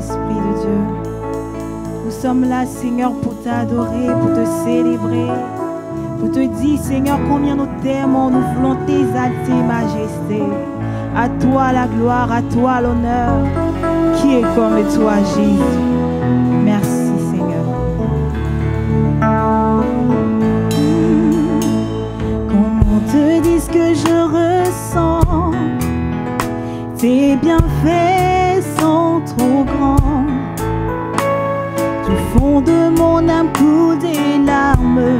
Esprit de Dieu. Nous sommes là, Seigneur, pour t'adorer, pour te célébrer, pour te dire, Seigneur, combien nous t'aimons, nous voulons t'exalter, Majesté. À toi la gloire, à toi l'honneur. Qui est comme toi, Jésus? Merci, Seigneur. Comment te dire ce que je ressens? Tes bienfaits sont trop grands. Du fond de mon âme coulent des larmes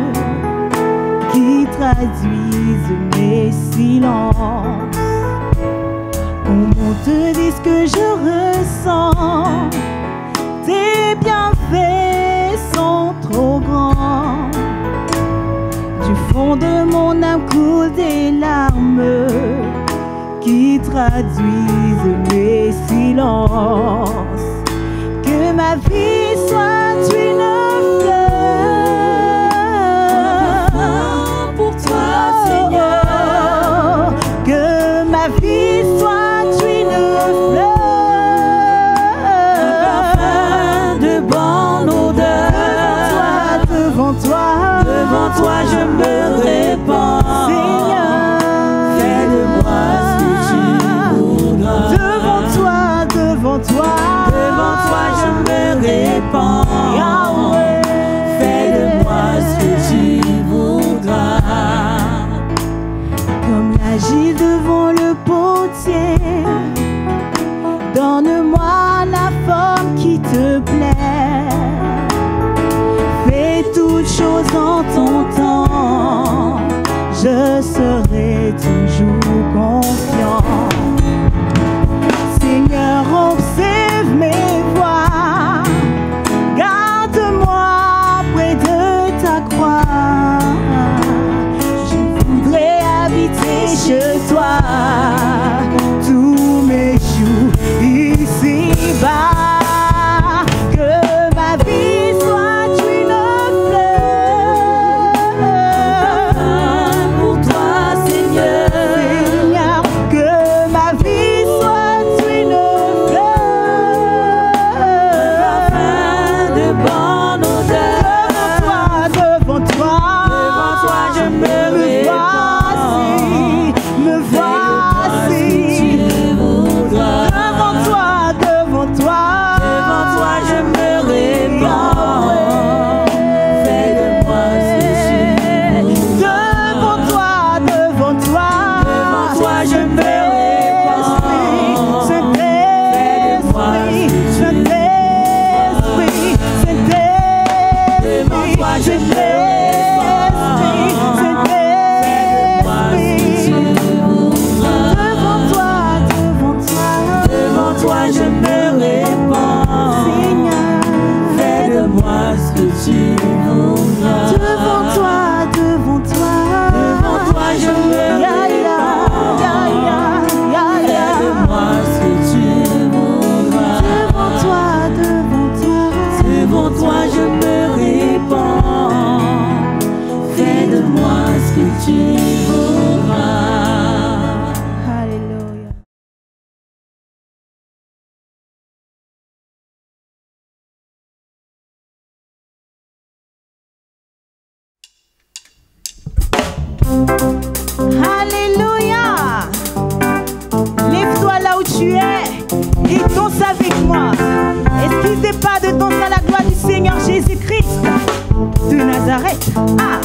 qui traduisent mes silences. Comment te dire ce que je ressens? Tes bienfaits sont trop grands. Du fond de mon âme coulent des larmes qui traduisent mes silences. Que ma vie soit une fleur pour toi, Seigneur. Que ma vie soit une fleur, un parfum de bonne odeur. Devant toi je me répands. Seigneur, fais de moi ce que tu voudras. Devant toi je me répands. Yahweh, fais de moi ce que tu voudras. Comme l'agile devant le potier, donne-moi la forme qui te plaît. Fais toutes choses en ton temps, je serai toujours confiant. Seigneur, observe mes voies, garde-moi près de ta croix. Je voudrais habiter chez toi tous mes jours ici-bas. Que ma vie soit une fleur pour toi, Seigneur. Que ma vie soit une fleur, de bonne odeur. Devant toi je me répands. Me voici. Devant toi je me répands. Fais de moi ce que tu voudras. Devant toi je me répands. Saint-Esprit, devant toi je me je me répands. Seigneur, fais de moi ce que tu voudras. Devant toi je me répands. Fais de moi ce que tu voudras. Devant toi je me répands. Fais de moi ce que tu voudras. Alléluia. Lève-toi là où tu es et danse avec moi. Excusez pas de danser à la gloire du Seigneur Jésus-Christ de Nazareth. Ah.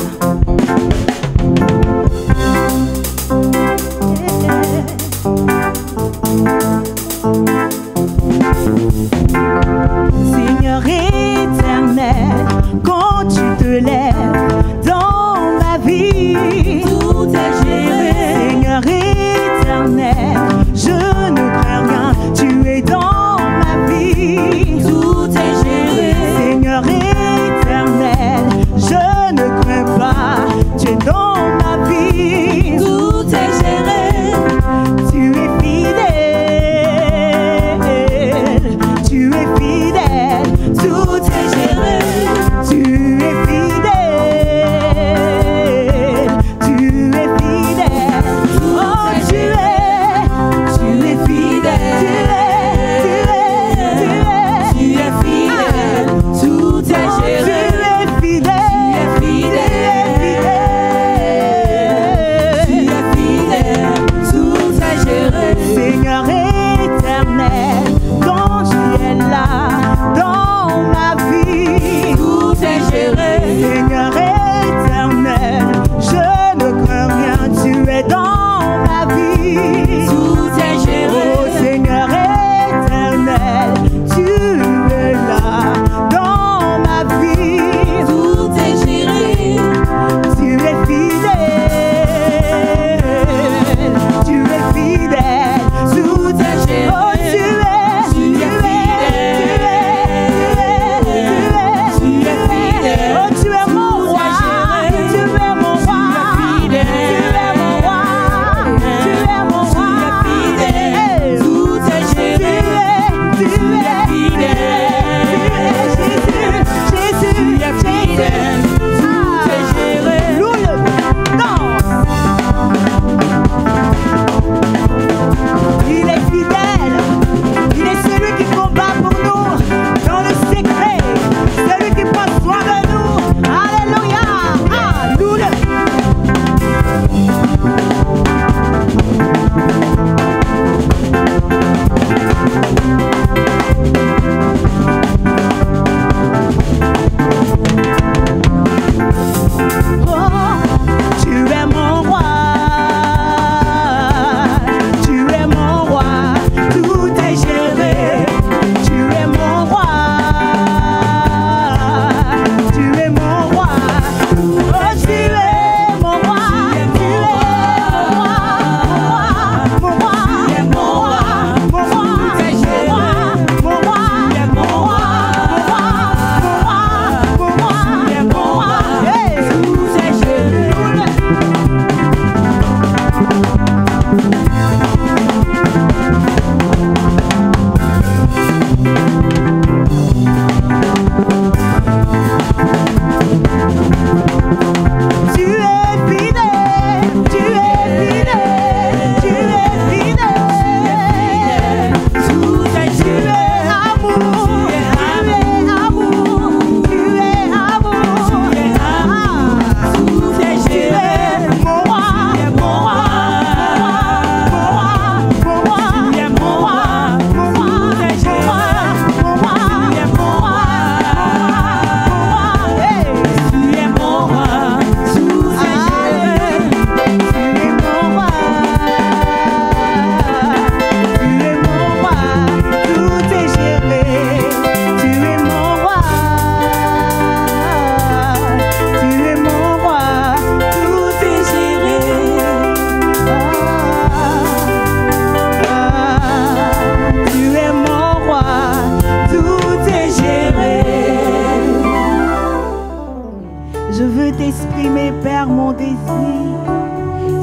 t'exprimer, Père, mon désir,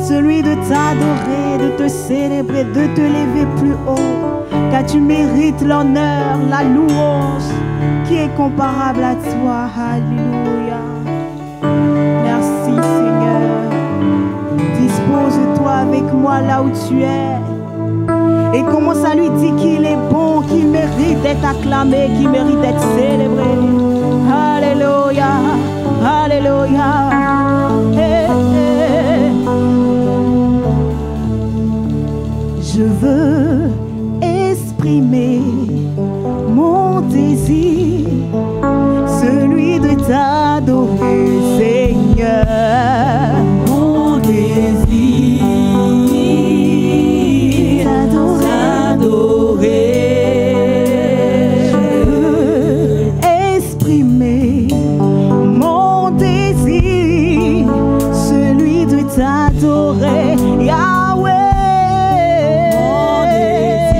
celui de t'adorer, de te célébrer, de te lever plus haut, car tu mérites l'honneur, la louange qui est comparable à toi. Alléluia. Merci Seigneur. Dispose-toi avec moi là où tu es. Et commence à lui dire qu'il est bon, qu'il mérite d'être acclamé, qu'il mérite d'être célébré. Alléluia, alléluia. Hey, hey. Je veux exprimer mon désir, celui de t'adorer, Seigneur. Mon désir. T'adorer, Yahweh, mon désir,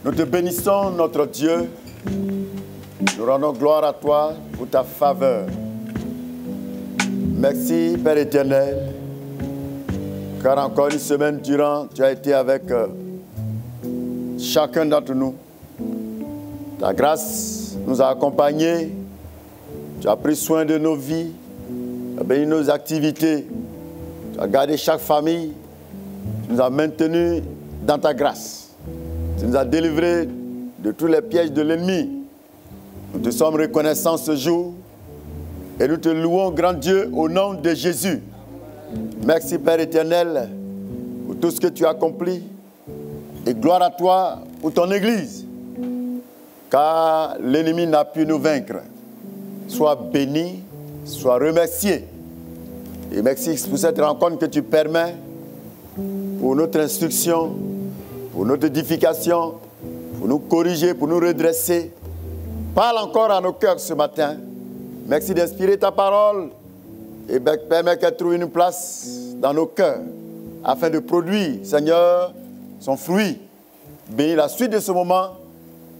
Nous te bénissons, notre Dieu. Nous rendons gloire à toi pour ta faveur. Merci, Père éternel, car encore une semaine durant, tu as été avec chacun d'entre nous. Ta grâce nous a accompagnés. Tu as pris soin de nos vies. Tu as béni nos activités. Tu as gardé chaque famille. Tu nous as maintenus dans ta grâce. Tu nous as délivrés de tous les pièges de l'ennemi. Nous te sommes reconnaissants ce jour et nous te louons, grand Dieu, au nom de Jésus. Merci, Père éternel, pour tout ce que tu as accompli. Et gloire à toi pour ton Église, car l'ennemi n'a pu nous vaincre. Sois béni, sois remercié. Et merci pour cette rencontre que tu permets pour notre instruction, pour notre édification, pour nous corriger, pour nous redresser. Parle encore à nos cœurs ce matin. Merci d'inspirer ta parole et permets qu'elle trouve une place dans nos cœurs afin de produire, Seigneur, son fruit. Bénis la suite de ce moment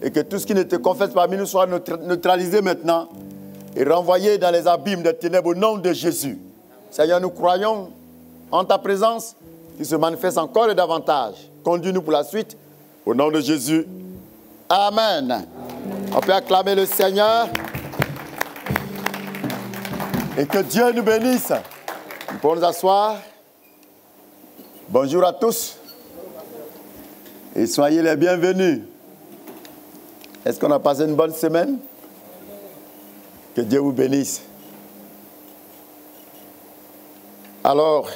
et que tout ce qui ne te confesse parmi nous soit neutralisé maintenant et renvoyé dans les abîmes des ténèbres au nom de Jésus. Seigneur, nous croyons en ta présence qui se manifeste encore et davantage. Conduis-nous pour la suite au nom de Jésus. Amen. On peut acclamer le Seigneur. Et que Dieu nous bénisse. Nous pouvons nous asseoir. Bonjour à tous. Et soyez les bienvenus. Est-ce qu'on a passé une bonne semaine? Que Dieu vous bénisse. Alors,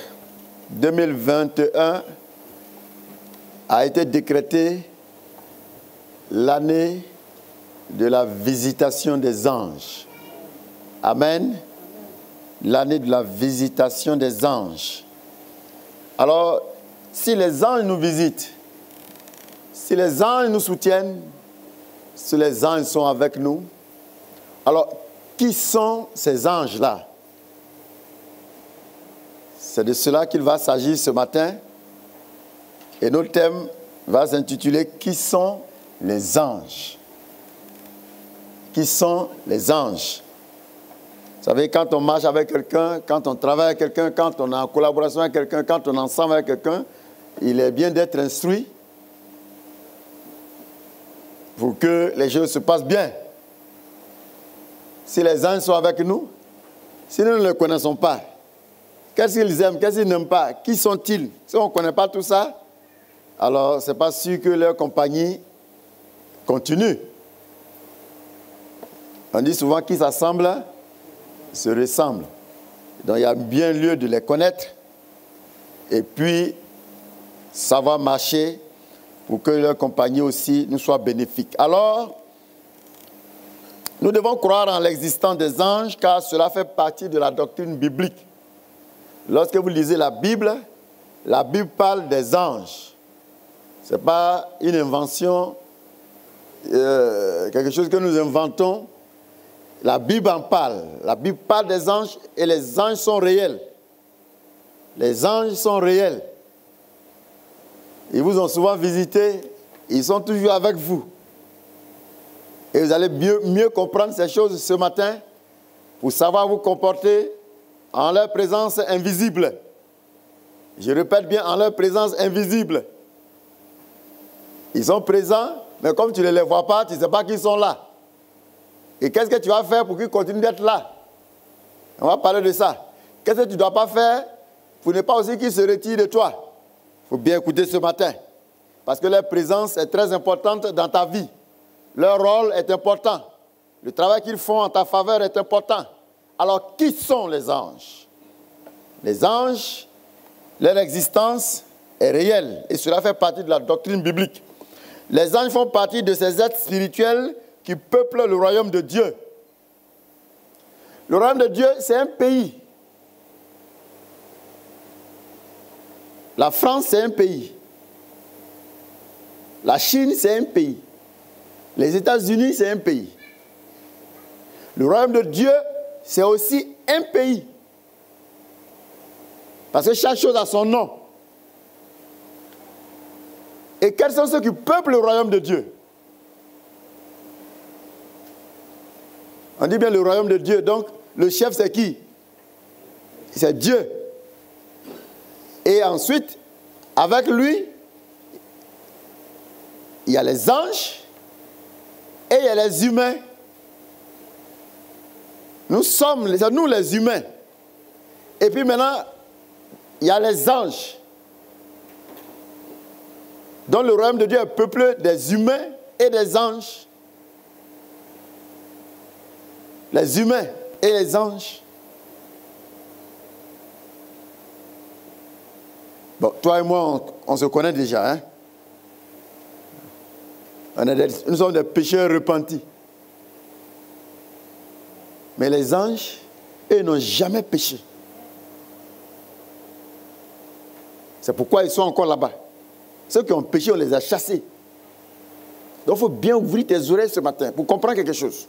2021 a été décrété l'année de la visitation des anges. Amen. L'année de la visitation des anges. Alors, si les anges nous visitent, si les anges nous soutiennent, si les anges sont avec nous, alors, qui sont ces anges-là? C'est de cela qu'il va s'agir ce matin. Et notre thème va s'intituler « Qui sont les anges ?» Qui sont les anges? Vous savez, quand on marche avec quelqu'un, quand on travaille avec quelqu'un, quand on est en collaboration avec quelqu'un, quand on est ensemble avec quelqu'un, il est bien d'être instruit pour que les choses se passent bien. Si les anges sont avec nous, si nous ne les connaissons pas, qu'est-ce qu'ils aiment, qu'est-ce qu'ils n'aiment pas, qui sont-ils? Si on ne connaît pas tout ça, alors ce n'est pas sûr que leur compagnie continue. On dit souvent qu'ils s'assemblent, se ressemblent. Donc il y a bien lieu de les connaître et puis savoir marcher pour que leur compagnie aussi nous soit bénéfique. Alors, nous devons croire en l'existence des anges car cela fait partie de la doctrine biblique. Lorsque vous lisez la Bible parle des anges. Ce n'est pas une invention, quelque chose que nous inventons. La Bible en parle. La Bible parle des anges et les anges sont réels. Les anges sont réels. Ils vous ont souvent visité. Ils sont toujours avec vous. Et vous allez mieux comprendre ces choses ce matin pour savoir vous comporter en leur présence invisible. Je répète bien, en leur présence invisible. Ils sont présents, mais comme tu ne les vois pas, tu ne sais pas qu'ils sont là. Et qu'est-ce que tu vas faire pour qu'ils continuent d'être là? On va parler de ça. Qu'est-ce que tu ne dois pas faire pour ne pas aussi qu'ils se retirent de toi? Il faut bien écouter ce matin. Parce que leur présence est très importante dans ta vie. Leur rôle est important. Le travail qu'ils font en ta faveur est important. Alors, qui sont les anges? Les anges, leur existence est réelle. Et cela fait partie de la doctrine biblique. Les anges font partie de ces êtres spirituels qui peuplent le royaume de Dieu. Le royaume de Dieu, c'est un pays. La France, c'est un pays. La Chine, c'est un pays. Les États-Unis, c'est un pays. Le royaume de Dieu, c'est aussi un pays. Parce que chaque chose a son nom. Et quels sont ceux qui peuplent le royaume de Dieu? On dit bien le royaume de Dieu. Donc, le chef, c'est qui? C'est Dieu. Et ensuite, avec lui, il y a les anges et il y a les humains. C'est nous les humains. Et puis maintenant, il y a les anges. Donc le royaume de Dieu est peuplé des humains et des anges. Les humains et les anges. Bon, toi et moi, on se connaît déjà, hein? Nous sommes des pécheurs repentis. Mais les anges, eux, n'ont jamais péché. C'est pourquoi ils sont encore là-bas. Ceux qui ont péché, on les a chassés. Donc il faut bien ouvrir tes oreilles ce matin pour comprendre quelque chose.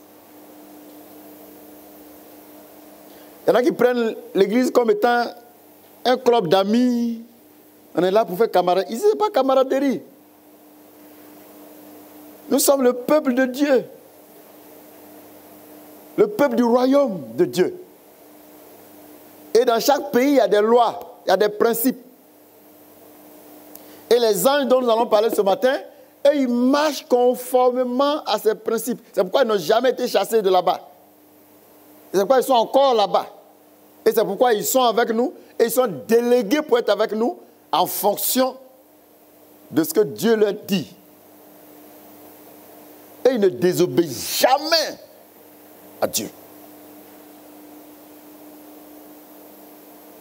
Il y en a qui prennent l'église comme étant un club d'amis. On est là pour faire camaraderie. Ici, ce n'est pas camaraderie. Nous sommes le peuple de Dieu. Le peuple du royaume de Dieu. Et dans chaque pays, il y a des lois, il y a des principes. Et les anges dont nous allons parler ce matin, eux, ils marchent conformément à ces principes. C'est pourquoi ils n'ont jamais été chassés de là-bas. C'est pourquoi ils sont encore là-bas. Et c'est pourquoi ils sont avec nous. Et ils sont délégués pour être avec nous en fonction de ce que Dieu leur dit. Et ils ne désobéissent jamais à Dieu.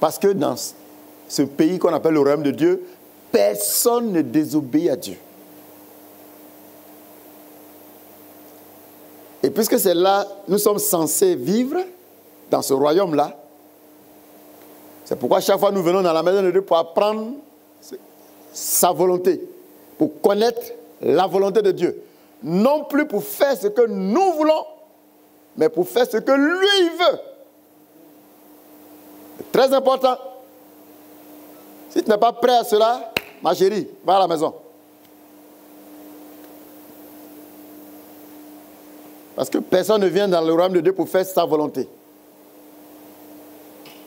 Parce que dans ce pays qu'on appelle le royaume de Dieu, personne ne désobéit à Dieu. Et puisque c'est là, nous sommes censés vivre dans ce royaume-là. C'est pourquoi chaque fois nous venons dans la maison de Dieu pour apprendre sa volonté, pour connaître la volonté de Dieu. Non plus pour faire ce que nous voulons, mais pour faire ce que lui veut. C'est très important. Si tu n'es pas prêt à cela, ma chérie, va à la maison. Parce que personne ne vient dans le royaume de Dieu pour faire sa volonté.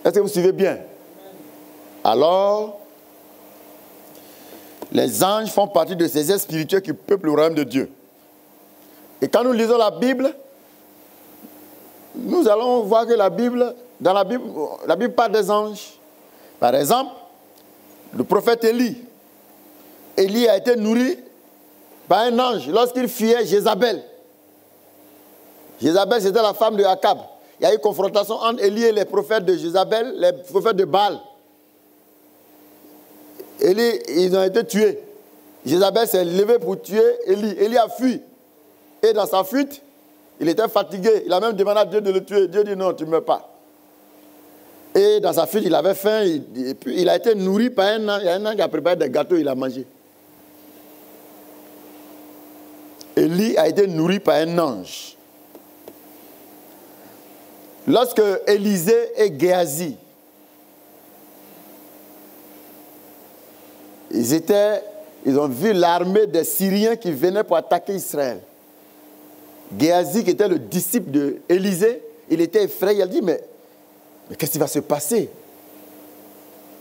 Est-ce que vous suivez bien? Alors, les anges font partie de ces êtres spirituels qui peuplent le royaume de Dieu. Et quand nous lisons la Bible, nous allons voir que dans la Bible parle des anges. Par exemple, le prophète Élie. Élie a été nourri par un ange lorsqu'il fuyait Jézabel. Jézabel, c'était la femme de Akab. Il y a eu confrontation entre Élie et les prophètes de Jézabel, les prophètes de Baal. Élie, ils ont été tués. Jézabel s'est levée pour tuer Élie. Élie a fui. Et dans sa fuite, il était fatigué. Il a même demandé à Dieu de le tuer. Dieu dit non, tu ne meurs pas. Et dans sa fuite, il avait faim. Et puis, il a été nourri par un an. Il y a un an qui a préparé des gâteaux, il a mangé. Élie a été nourri par un ange. Lorsque Élisée et Géasi, ils ont vu l'armée des Syriens qui venaient pour attaquer Israël. Géasi, qui était le disciple d'Élisée, il était effrayé. Il a dit, mais qu'est-ce qui va se passer?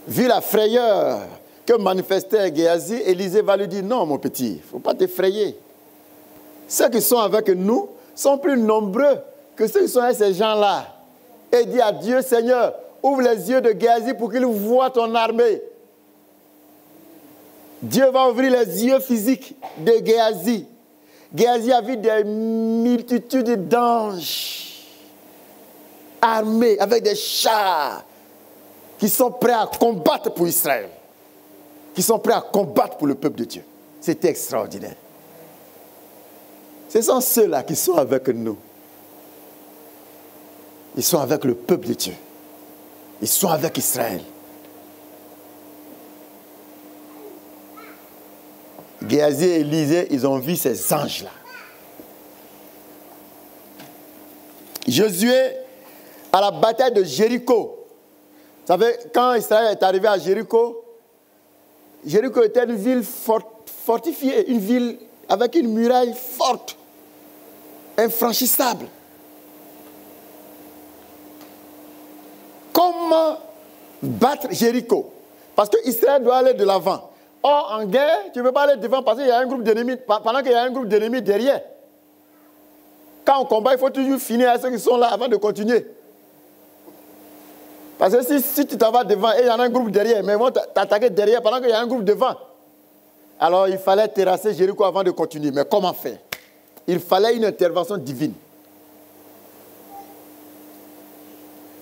Vu la frayeur que manifestait Géasi, Élisée va lui dire, non mon petit, il ne faut pas t'effrayer. Ceux qui sont avec nous sont plus nombreux que ceux qui sont avec ces gens-là. Et dit à Dieu, Seigneur, ouvre les yeux de Géasi pour qu'il voie ton armée. Dieu va ouvrir les yeux physiques de Géasi. Géasi a vu des multitudes d'anges armés avec des chars qui sont prêts à combattre pour Israël, qui sont prêts à combattre pour le peuple de Dieu. C'était extraordinaire. Ce sont ceux-là qui sont avec nous. Ils sont avec le peuple de Dieu. Ils sont avec Israël. Géasi et Élisée, ils ont vu ces anges-là. Josué, à la bataille de Jéricho. Vous savez, quand Israël est arrivé à Jéricho, Jéricho était une ville fortifiée, une ville avec une muraille forte, infranchissable. battre Jéricho. Parce que Israël doit aller de l'avant. Or, en guerre, tu ne peux pas aller devant parce qu'il y a un groupe d'ennemis, pendant qu'il y a un groupe d'ennemis derrière. Quand on combat, il faut toujours finir avec ceux qui sont là avant de continuer. Parce que si tu t'en vas devant et il y en a un groupe derrière, mais ils vont t'attaquer derrière pendant qu'il y a un groupe devant. Alors, il fallait terrasser Jéricho avant de continuer. Mais comment faire? Il fallait une intervention divine.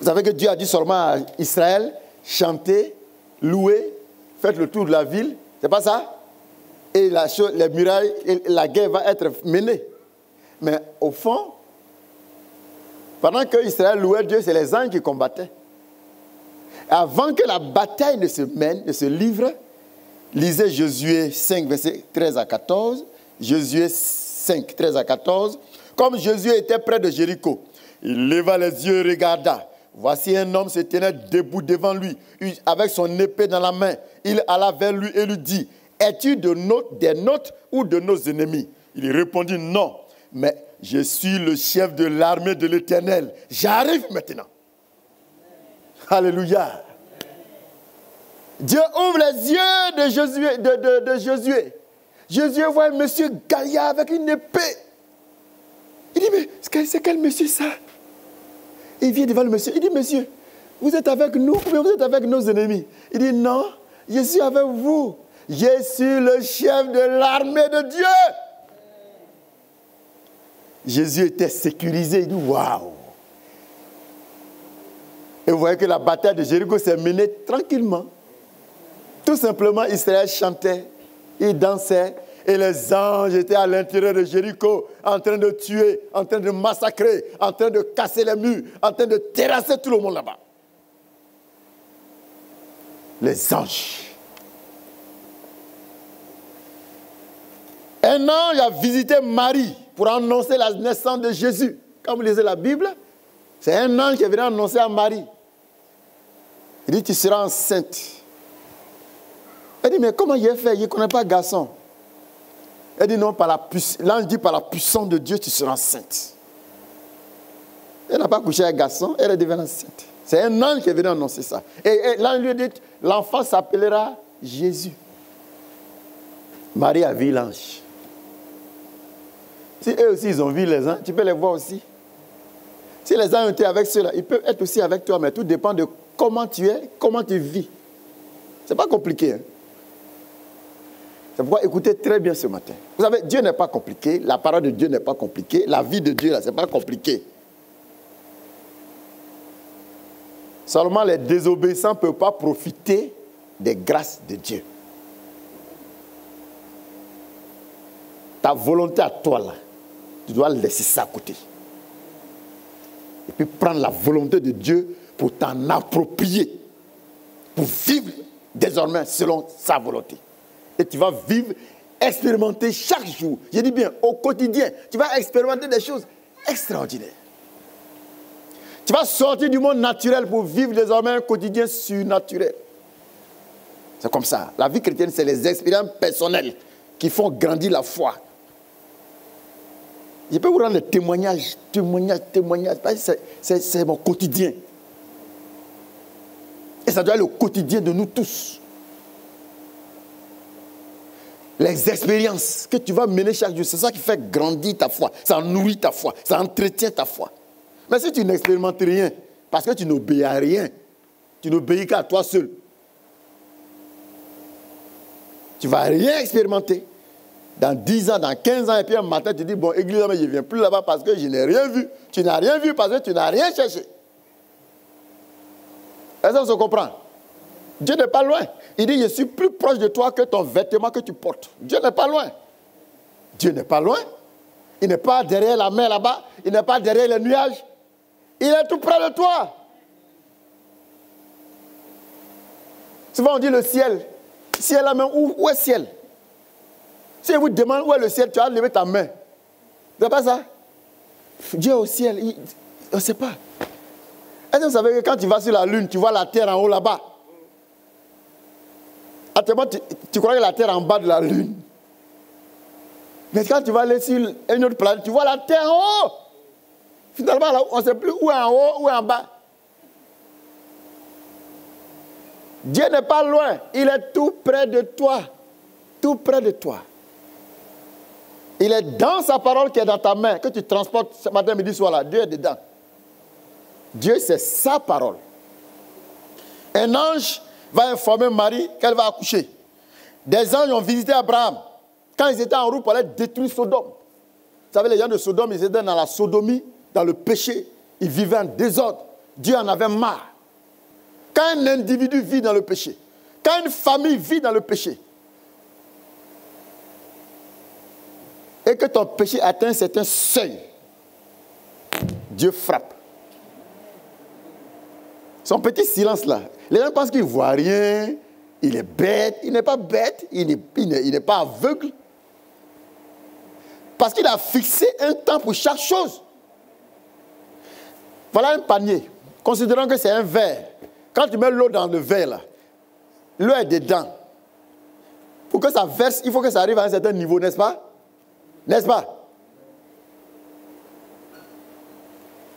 Vous savez que Dieu a dit seulement à Israël, chantez, louez, faites le tour de la ville. C'est pas ça? Et les murailles, et la guerre va être menée. Mais au fond, pendant que Israël louait Dieu, c'est les anges qui combattaient. Avant que la bataille ne se mène, ne se livre, lisez Josué 5, versets 13 à 14. Josué 5, 13 à 14. Comme Josué était près de Jéricho, il leva les yeux et regarda. Voici un homme se tenait debout devant lui, avec son épée dans la main. Il alla vers lui et lui dit, es-tu des nôtres ou de nos ennemis? Il répondit, non, mais je suis le chef de l'armée de l'Éternel. J'arrive maintenant. Alléluia. Dieu ouvre les yeux de Josué. Josué voit un monsieur gaillard avec une épée. Il dit, mais c'est quel monsieur ça? Il vient devant le monsieur. Il dit, monsieur, vous êtes avec nous ou bien vous êtes avec nos ennemis? Il dit, non, je suis avec vous. Je suis le chef de l'armée de Dieu. Jésus était sécurisé. Il dit, waouh. Et vous voyez que la bataille de Jéricho s'est menée tranquillement. Tout simplement, Israël chantait, il dansait, et les anges étaient à l'intérieur de Jéricho, en train de tuer, en train de massacrer, en train de casser les murs, en train de terrasser tout le monde là-bas. Les anges. Un ange a visité Marie pour annoncer la naissance de Jésus. Quand vous lisez la Bible, c'est un ange qui est venu annoncer à Marie. Il dit, tu seras enceinte. Elle dit, mais comment il a fait? Il ne connaît pas garçon. Elle dit, non, l'ange dit, par la puissance de Dieu, tu seras enceinte. Elle n'a pas couché avec un garçon, elle est devenue enceinte. C'est un ange qui est venu annoncer ça. Et l'ange lui dit, l'enfant s'appellera Jésus. Marie a vu l'ange. Si eux aussi, ils ont vu les anges, tu peux les voir aussi. Si les anges étaient avec ceux-là, ils peuvent être aussi avec toi, mais tout dépend de comment tu es, comment tu vis. Ce n'est pas compliqué. Hein? C'est pourquoi écoutez très bien ce matin. Vous savez, Dieu n'est pas compliqué, la parole de Dieu n'est pas compliquée, la vie de Dieu, là, ce n'est pas compliqué. Seulement les désobéissants ne peuvent pas profiter des grâces de Dieu. Ta volonté à toi, là, tu dois laisser ça à côté. Et puis prendre la volonté de Dieu pour t'en approprier. Pour vivre désormais selon sa volonté. Et tu vas vivre, expérimenter chaque jour. Je dis bien, au quotidien, tu vas expérimenter des choses extraordinaires. Tu vas sortir du monde naturel pour vivre désormais un quotidien surnaturel. C'est comme ça. La vie chrétienne, c'est les expériences personnelles qui font grandir la foi. Je peux vous rendre des témoignages. C'est mon quotidien. Et ça doit être le quotidien de nous tous. Les expériences que tu vas mener chaque jour, c'est ça qui fait grandir ta foi. Ça nourrit ta foi. Ça entretient ta foi. Mais si tu n'expérimentes rien, parce que tu n'obéis à rien, tu n'obéis qu'à toi seul, tu ne vas rien expérimenter. Dans 10 ans, dans 15 ans, et puis un matin, tu dis, bon, église, mais je ne viens plus là-bas parce que je n'ai rien vu. Tu n'as rien vu parce que tu n'as rien cherché. Est-ce qu'on se comprend? Dieu n'est pas loin. Il dit, je suis plus proche de toi que ton vêtement que tu portes. Dieu n'est pas loin. Dieu n'est pas loin. Il n'est pas derrière la mer là-bas. Il n'est pas derrière les nuages. Il est tout près de toi. Souvent on dit le ciel. Ciel là même, où est le ciel? Si je vous demande où est le ciel, tu vas lever ta main. C'est pas ça? Dieu au ciel, on ne sait pas. Est-ce que vous savez que quand tu vas sur la lune, tu vois la terre en haut là-bas? Actuellement, tu crois que la terre est en bas de la lune. Mais quand tu vas aller sur une autre planète, tu vois la terre en haut. Finalement, là, on ne sait plus où est en haut, où est en bas. Dieu n'est pas loin, il est tout près de toi. Tout près de toi. Il est dans sa parole qui est dans ta main, que tu transportes ce matin, midi, soir là. Dieu est dedans. Dieu, c'est sa parole. Un ange va informer Marie qu'elle va accoucher. Des anges ont visité Abraham. Quand ils étaient en route pour aller détruire Sodome. Vous savez, les gens de Sodome, ils étaient dans la sodomie, dans le péché. Ils vivaient en désordre. Dieu en avait marre. Quand un individu vit dans le péché, quand une famille vit dans le péché, et que ton péché atteint un certain seuil, Dieu frappe. Son petit silence là, les gens pensent qu'il ne voit rien, il est bête, il n'est pas bête, il n'est pas aveugle. Parce qu'il a fixé un temps pour chaque chose. Voilà un panier. Considérons que c'est un verre. Quand tu mets l'eau dans le verre là, l'eau est dedans. Pour que ça verse, il faut que ça arrive à un certain niveau, n'est-ce pas? N'est-ce pas?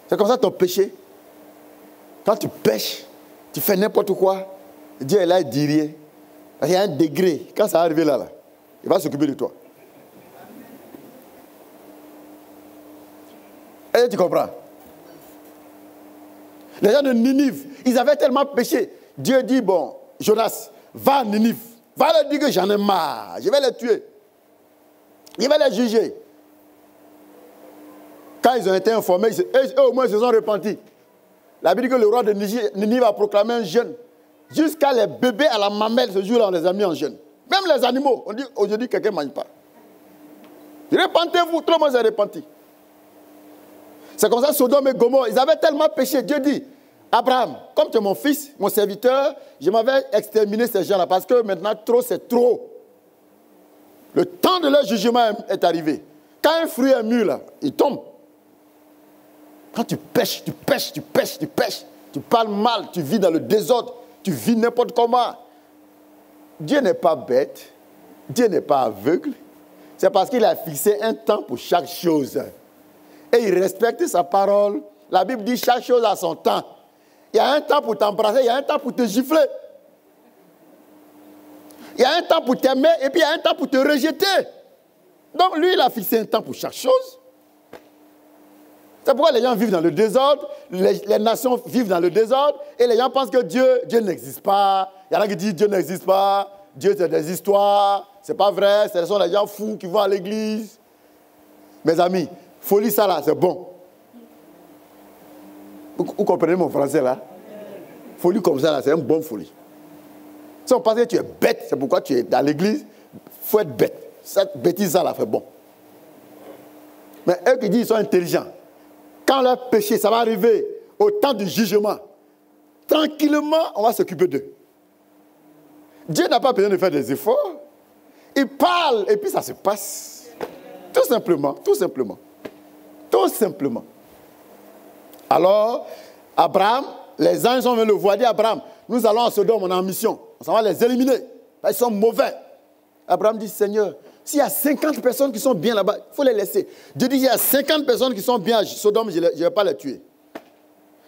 C'est comme ça ton péché. Quand tu pêches, tu fais n'importe quoi, Dieu est là, il dit rien. Il y a un degré. Quand ça va arriver là, il va s'occuper de toi. Et tu comprends? Les gens de Ninive, ils avaient tellement péché. Dieu dit, bon, Jonas, va à Ninive. Va leur dire que j'en ai marre. Je vais les tuer. Je vais les juger. Quand ils ont été informés, eux au moins ils se sont repentis. La Bible dit que le roi de Ninive a proclamé un jeûne. Jusqu'à les bébés à la mamelle, ce jour-là, on les a mis en jeûne. Même les animaux, on dit aujourd'hui quelqu'un ne mange pas. Repentez-vous, tout le monde s'est repenti. C'est comme ça, Sodome et Gomorrhe, ils avaient tellement péché. Dieu dit, Abraham, comme tu es mon fils, mon serviteur, je m'avais exterminé ces gens-là parce que maintenant, trop, c'est trop. Le temps de leur jugement est arrivé. Quand un fruit est mûr, là, il tombe. Quand tu pêches, tu pêches, tu pêches, tu pêches, tu parles mal, tu vis dans le désordre, tu vis n'importe comment. Dieu n'est pas bête, Dieu n'est pas aveugle. C'est parce qu'il a fixé un temps pour chaque chose. Et il respecte sa parole. La Bible dit chaque chose a son temps. Il y a un temps pour t'embrasser, il y a un temps pour te gifler. Il y a un temps pour t'aimer et puis il y a un temps pour te rejeter. Donc lui, il a fixé un temps pour chaque chose. C'est pourquoi les gens vivent dans le désordre, les nations vivent dans le désordre, et les gens pensent que Dieu n'existe pas. Il y en a qui disent Dieu n'existe pas, Dieu c'est des histoires, c'est pas vrai, ce sont les gens fous qui vont à l'église. Mes amis, folie ça là, c'est bon. Vous comprenez mon français là? Folie comme ça là, c'est une bonne folie. Si on pense que tu es bête, c'est pourquoi tu es dans l'église, il faut être bête. Cette bêtise là fait bon. Mais eux qui disent qu'ils sont intelligents, quand leur péché, ça va arriver au temps du jugement, tranquillement, on va s'occuper d'eux. Dieu n'a pas besoin de faire des efforts. Il parle et puis ça se passe. Tout simplement, tout simplement. Tout simplement. Alors, Abraham, les anges sont venus le voir, dit Abraham, nous allons à Sodome, on est en mission. On va les éliminer. Ils sont mauvais. Abraham dit, Seigneur, s'il y a 50 personnes qui sont bien là-bas, il faut les laisser. Dieu dit, il y a 50 personnes qui sont bien à Sodome, je ne vais pas les tuer.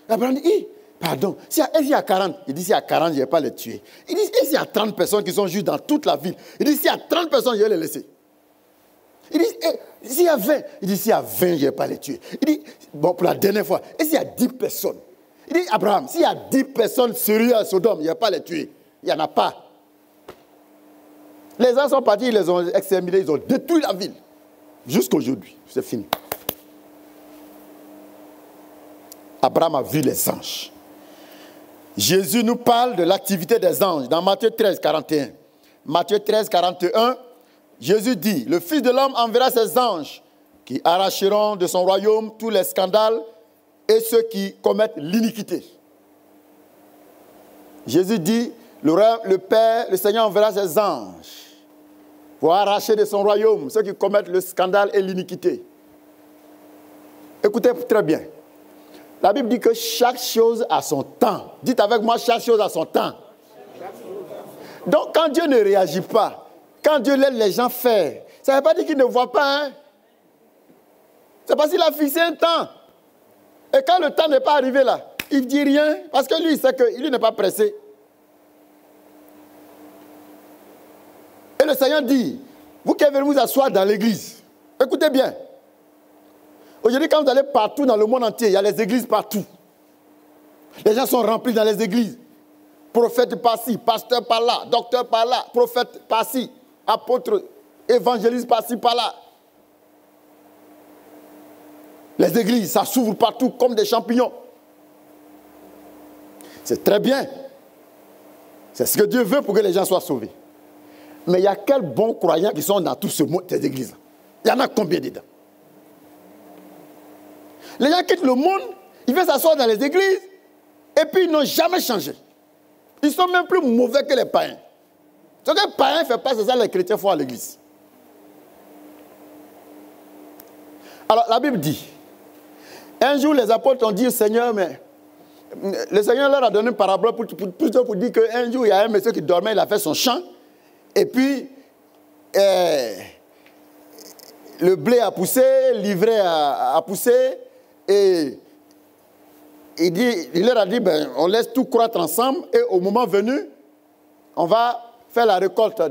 Abraham dit, pardon, s'il y a 40, il dit, s'il y a 40, je ne vais pas les tuer. Il dit, s'il y a 30 personnes qui sont juste dans toute la ville, il dit, s'il y a 30 personnes, je vais les laisser. Il dit, s'il y a 20, il dit, s'il y a 20, je ne vais pas les tuer. Il dit, bon, pour la dernière fois, et s'il y a 10 personnes? Il dit, Abraham, s'il y a 10 personnes sérieuses à Sodome, je ne vais pas les tuer. Il n'y en a pas. Les gens sont partis, ils les ont exterminés, ils ont détruit la ville. Jusqu'aujourd'hui, c'est fini. Abraham a vu les anges. Jésus nous parle de l'activité des anges dans Matthieu 13, 41. Matthieu 13, 41, Jésus dit, le Fils de l'homme enverra ses anges qui arracheront de son royaume tous les scandales et ceux qui commettent l'iniquité. Jésus dit, le Père, le Seigneur enverra ses anges pour arracher de son royaume ceux qui commettent le scandale et l'iniquité. Écoutez très bien. La Bible dit que chaque chose a son temps. Dites avec moi, chaque chose a son temps. Donc, quand Dieu ne réagit pas, quand Dieu laisse les gens faire, ça ne veut pas dire qu'il ne voit pas. Hein? C'est parce qu'il a fixé un temps. Et quand le temps n'est pas arrivé là, il ne dit rien, parce que lui, il sait que lui n'est pas pressé. le Seigneur dit, vous qui venez vous asseoir dans l'église, écoutez bien. Aujourd'hui, quand vous allez partout dans le monde entier, il y a les églises partout. Les gens sont remplis dans les églises. Prophète par-ci, pasteur par-là, docteur par-là, prophète par-ci, apôtre, évangéliste par-ci, par-là. Les églises, ça s'ouvre partout comme des champignons. C'est très bien. C'est ce que Dieu veut pour que les gens soient sauvés. Mais il y a quels bons croyants qui sont dans tout ce monde, ces églises-là? Il y en a combien dedans? Les gens quittent le monde, ils viennent s'asseoir dans les églises, et puis ils n'ont jamais changé. Ils sont même plus mauvais que les païens. Ce que les païens ne font pas, c'est ça que les chrétiens font à l'église. Alors, la Bible dit, un jour les apôtres ont dit au Seigneur, mais le Seigneur leur a donné une parabole pour dire qu'un jour, il y a un monsieur qui dormait, il a fait son champ, et puis, le blé a poussé, l'ivraie a poussé, et il leur a dit, ben, on laisse tout croître ensemble, et au moment venu, on va faire la récolte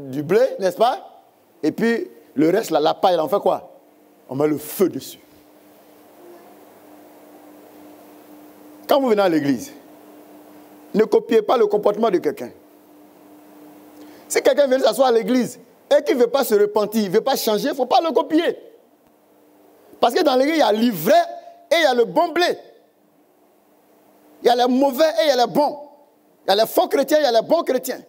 du blé, n'est-ce pas? Et puis, le reste, la paille, on fait quoi? On met le feu dessus. Quand vous venez à l'église, ne copiez pas le comportement de quelqu'un. Si quelqu'un vient s'asseoir à l'église et qu'il ne veut pas se repentir, il ne veut pas changer, il ne faut pas le copier. Parce que dans l'église, il y a l'ivraie et il y a le bon blé. Il y a les mauvais et il y a les bons. Il y a les faux chrétiens, il y a les bons chrétiens.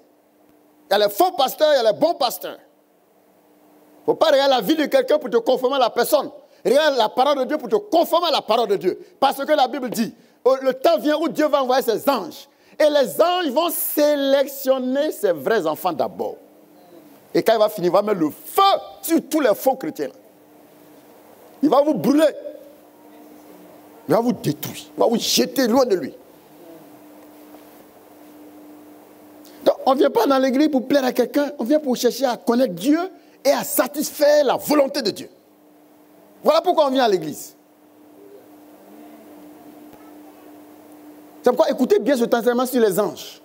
Il y a les faux pasteurs, il y a les bons pasteurs. Il ne faut pas regarder la vie de quelqu'un pour te conformer à la personne. Regarde la parole de Dieu pour te conformer à la parole de Dieu. Parce que la Bible dit, le temps vient où Dieu va envoyer ses anges. Et les anges vont sélectionner ses vrais enfants d'abord. Et quand il va finir, il va mettre le feu sur tous les faux chrétiens. Il va vous brûler. Il va vous détruire. Il va vous jeter loin de lui. Donc, on ne vient pas dans l'église pour plaire à quelqu'un. On vient pour chercher à connaître Dieu et à satisfaire la volonté de Dieu. Voilà pourquoi on vient à l'église. C'est pourquoi écoutez bien cet enseignement sur les anges.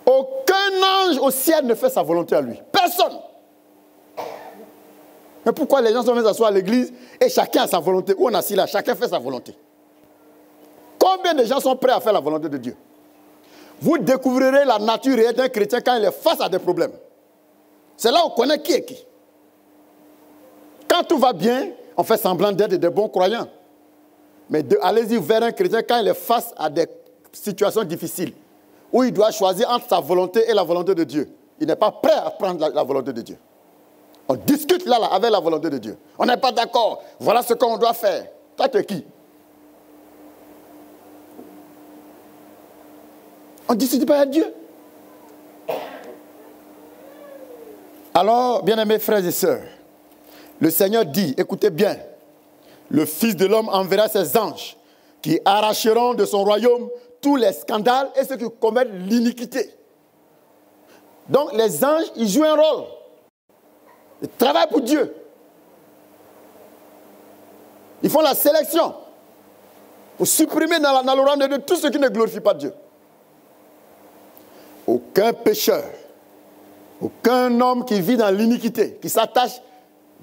Aucun ange au ciel ne fait sa volonté à lui. Personne. Mais pourquoi les gens sont venus s'asseoir à l'église et chacun a sa volonté? Où on est assis là, chacun fait sa volonté. Combien de gens sont prêts à faire la volonté de Dieu? Vous découvrirez la nature réelle d'un chrétien quand il est face à des problèmes. C'est là où on connaît qui est qui. Quand tout va bien, on fait semblant d'être des bons croyants. Mais allez-y vers un chrétien quand il est face à des situations difficiles, où il doit choisir entre sa volonté et la volonté de Dieu. Il n'est pas prêt à prendre la volonté de Dieu. On discute là avec la volonté de Dieu. On n'est pas d'accord. Voilà ce qu'on doit faire. Toi, tu es qui? On ne discute pas avec Dieu. Alors, bien-aimés frères et sœurs, le Seigneur dit, écoutez bien, le Fils de l'homme enverra ses anges qui arracheront de son royaume tous les scandales et ceux qui commettent l'iniquité. Donc les anges, ils jouent un rôle. Ils travaillent pour Dieu. Ils font la sélection pour supprimer dans le royaume de Dieu tout ce qui ne glorifie pas Dieu. Aucun pécheur, aucun homme qui vit dans l'iniquité, qui s'attache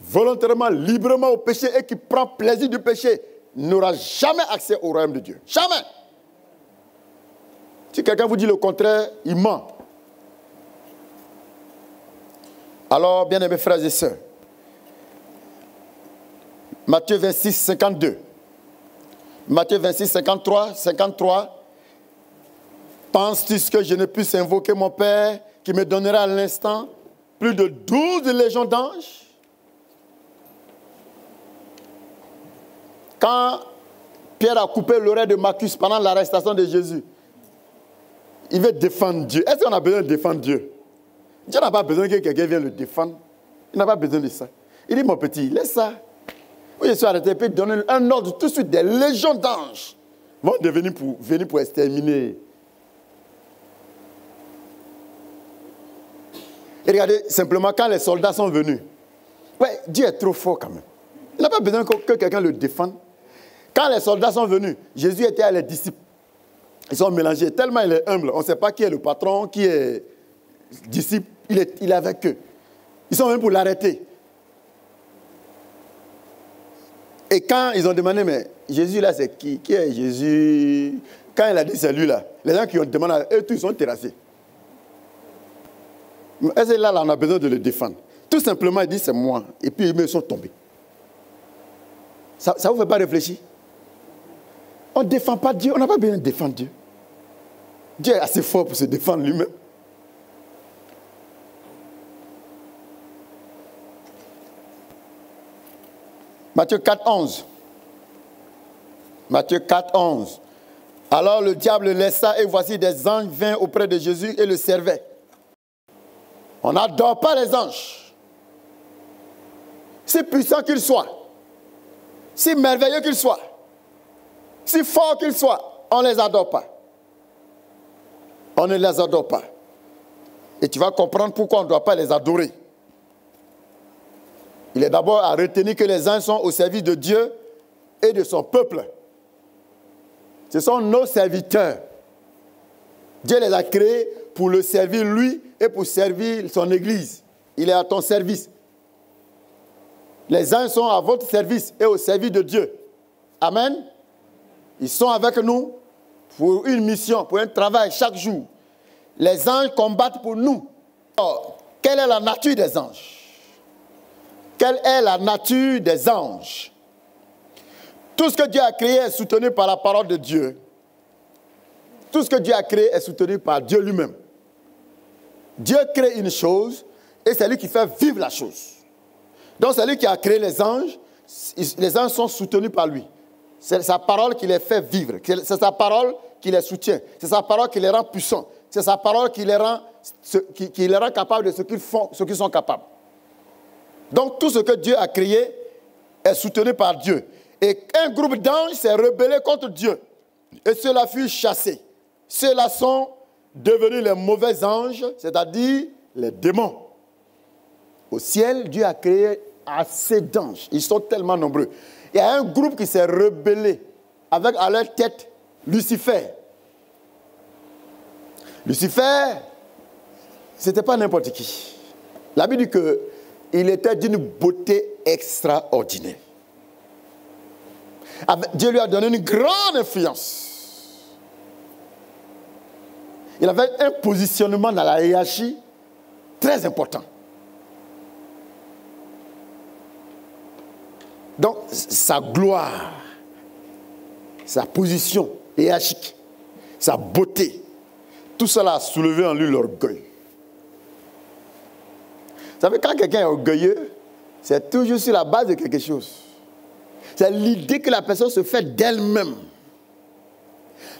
volontairement, librement au péché et qui prend plaisir du péché, n'aura jamais accès au royaume de Dieu. Jamais. Si quelqu'un vous dit le contraire, il ment. Alors, bien-aimés frères et sœurs, Matthieu 26, 52. Matthieu 26, 53. Penses-tu que je ne puisse invoquer mon Père qui me donnera à l'instant plus de 12 légions d'anges? Quand Pierre a coupé l'oreille de Malchus pendant l'arrestation de Jésus, il veut défendre Dieu. Est-ce qu'on a besoin de défendre Dieu? Dieu n'a pas besoin que quelqu'un vienne le défendre. Il n'a pas besoin de ça. Il dit, mon petit, laisse ça. Oui, je suis arrêté, puis donner un ordre tout de suite. Des légions d'anges vont venir pour exterminer. Et regardez, simplement, quand les soldats sont venus, ouais, Dieu est trop fort quand même. Il n'a pas besoin que quelqu'un le défende. Quand les soldats sont venus, Jésus était à les disciples. Ils sont mélangés. Tellement il est humble, on ne sait pas qui est le patron, qui est disciple. Il est avec eux. Ils sont venus pour l'arrêter. Et quand ils ont demandé, mais Jésus là, c'est qui? Qui est Jésus? Quand il a dit c'est lui là, les gens qui ont demandé, eux tous ils sont terrassés. Et là, on a besoin de le défendre. Tout simplement, il dit c'est moi. Et puis ils me sont tombés. Ça ne vous fait pas réfléchir? On ne défend pas Dieu. On n'a pas besoin de défendre Dieu. Dieu est assez fort pour se défendre lui-même. Matthieu 4, 11. Matthieu 4, 11. Alors le diable le laissa et voici des anges vinrent auprès de Jésus et le servaient. On n'adore pas les anges. Si puissants qu'ils soient, si merveilleux qu'ils soient, si forts qu'ils soient, on ne les adore pas. On ne les adore pas. Et tu vas comprendre pourquoi on ne doit pas les adorer. Il est d'abord à retenir que les anges sont au service de Dieu et de son peuple. Ce sont nos serviteurs. Dieu les a créés pour le servir lui et pour servir son église. Il est à ton service. Les anges sont à votre service et au service de Dieu. Amen. Ils sont avec nous pour une mission, pour un travail chaque jour. Les anges combattent pour nous. Alors, quelle est la nature des anges? Quelle est la nature des anges? Tout ce que Dieu a créé est soutenu par la parole de Dieu. Tout ce que Dieu a créé est soutenu par Dieu lui-même. Dieu crée une chose et c'est lui qui fait vivre la chose. Donc c'est lui qui a créé les anges sont soutenus par lui. C'est sa parole qui les fait vivre. C'est sa parole qui les soutient. C'est sa parole qui les rend puissants. C'est sa parole qui les rend capables de ce qu'ils font, ce qu'ils sont capables. Donc tout ce que Dieu a créé est soutenu par Dieu. Et un groupe d'anges s'est rebellé contre Dieu. Et ceux-là furent chassés. Ceux-là sont devenus les mauvais anges, c'est-à-dire les démons. Au ciel, Dieu a créé assez d'anges. Ils sont tellement nombreux. Il y a un groupe qui s'est rebellé avec à leur tête Lucifer. Lucifer, ce n'était pas n'importe qui. La Bible dit qu'il était d'une beauté extraordinaire. Dieu lui a donné une grande influence. Il avait un positionnement dans la hiérarchie très important. Donc, sa gloire, sa position hiérarchique, sa beauté, tout cela a soulevé en lui l'orgueil. Vous savez, quand quelqu'un est orgueilleux, c'est toujours sur la base de quelque chose. C'est l'idée que la personne se fait d'elle-même.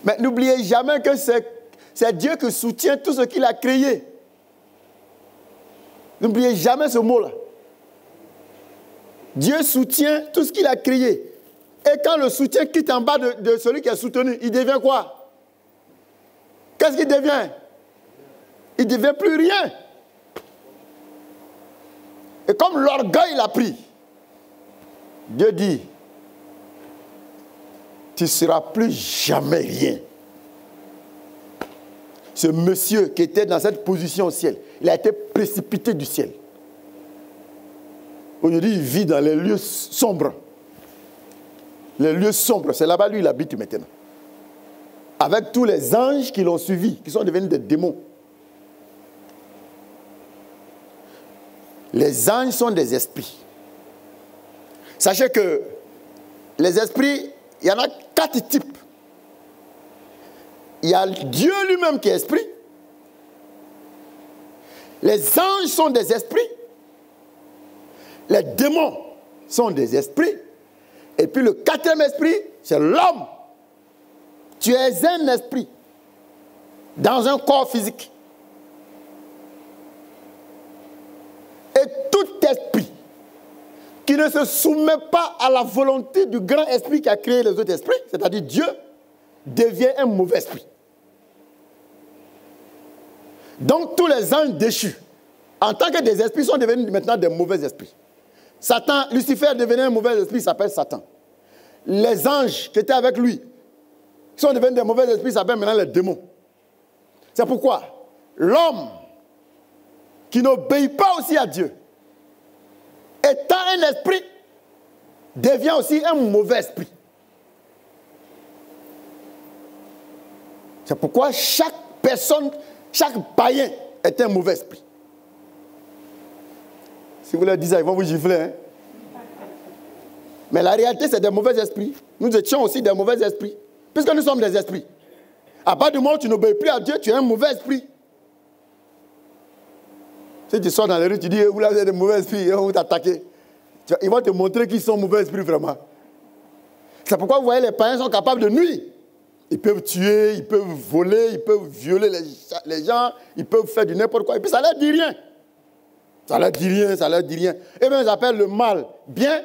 Mais n'oubliez jamais que c'est Dieu qui soutient tout ce qu'il a créé. N'oubliez jamais ce mot-là. Dieu soutient tout ce qu'il a créé. Et quand le soutien quitte en bas de celui qui est soutenu, il devient quoi? Qu'est-ce qu'il devient? Il ne devient plus rien. Et comme l'orgueil l'a pris, Dieu dit, tu ne seras plus jamais rien. Ce monsieur qui était dans cette position au ciel, il a été précipité du ciel. Aujourd'hui, il vit dans les lieux sombres. Les lieux sombres, c'est là-bas lui il habite maintenant. Avec tous les anges qui l'ont suivi, qui sont devenus des démons. Les anges sont des esprits. Sachez que les esprits, il y en a 4 types. Il y a Dieu lui-même qui est esprit. Les anges sont des esprits. Les démons sont des esprits. Et puis le 4e esprit, c'est l'homme. Tu es un esprit dans un corps physique. Et tout esprit qui ne se soumet pas à la volonté du grand esprit qui a créé les autres esprits, c'est-à-dire Dieu, devient un mauvais esprit. Donc tous les anges déchus, en tant que des esprits, sont devenus maintenant des mauvais esprits. Satan, Lucifer devenait un mauvais esprit, il s'appelle Satan. Les anges qui étaient avec lui, qui sont devenus des mauvais esprits, s'appellent maintenant les démons. C'est pourquoi l'homme qui n'obéit pas aussi à Dieu, étant un esprit, devient aussi un mauvais esprit. C'est pourquoi chaque personne, chaque païen est un mauvais esprit. Si vous leur dites ça, ils vont vous gifler. Hein? Mais la réalité, c'est des mauvais esprits. Nous étions aussi des mauvais esprits. Puisque nous sommes des esprits. À partir du moment où tu n'obéis plus à Dieu, tu es un mauvais esprit. Si tu sors dans les rues, tu dis, vous avez des mauvais esprits, ils vont t'attaquer. Ils vont te montrer qu'ils sont mauvais esprits vraiment. C'est pourquoi vous voyez, les païens sont capables de nuire. Ils peuvent tuer, ils peuvent voler, ils peuvent violer les gens, ils peuvent faire du n'importe quoi. Et puis ça ne leur dit rien. Ça ne leur dit rien, ça ne leur dit rien. Et bien ils appellent le mal bien.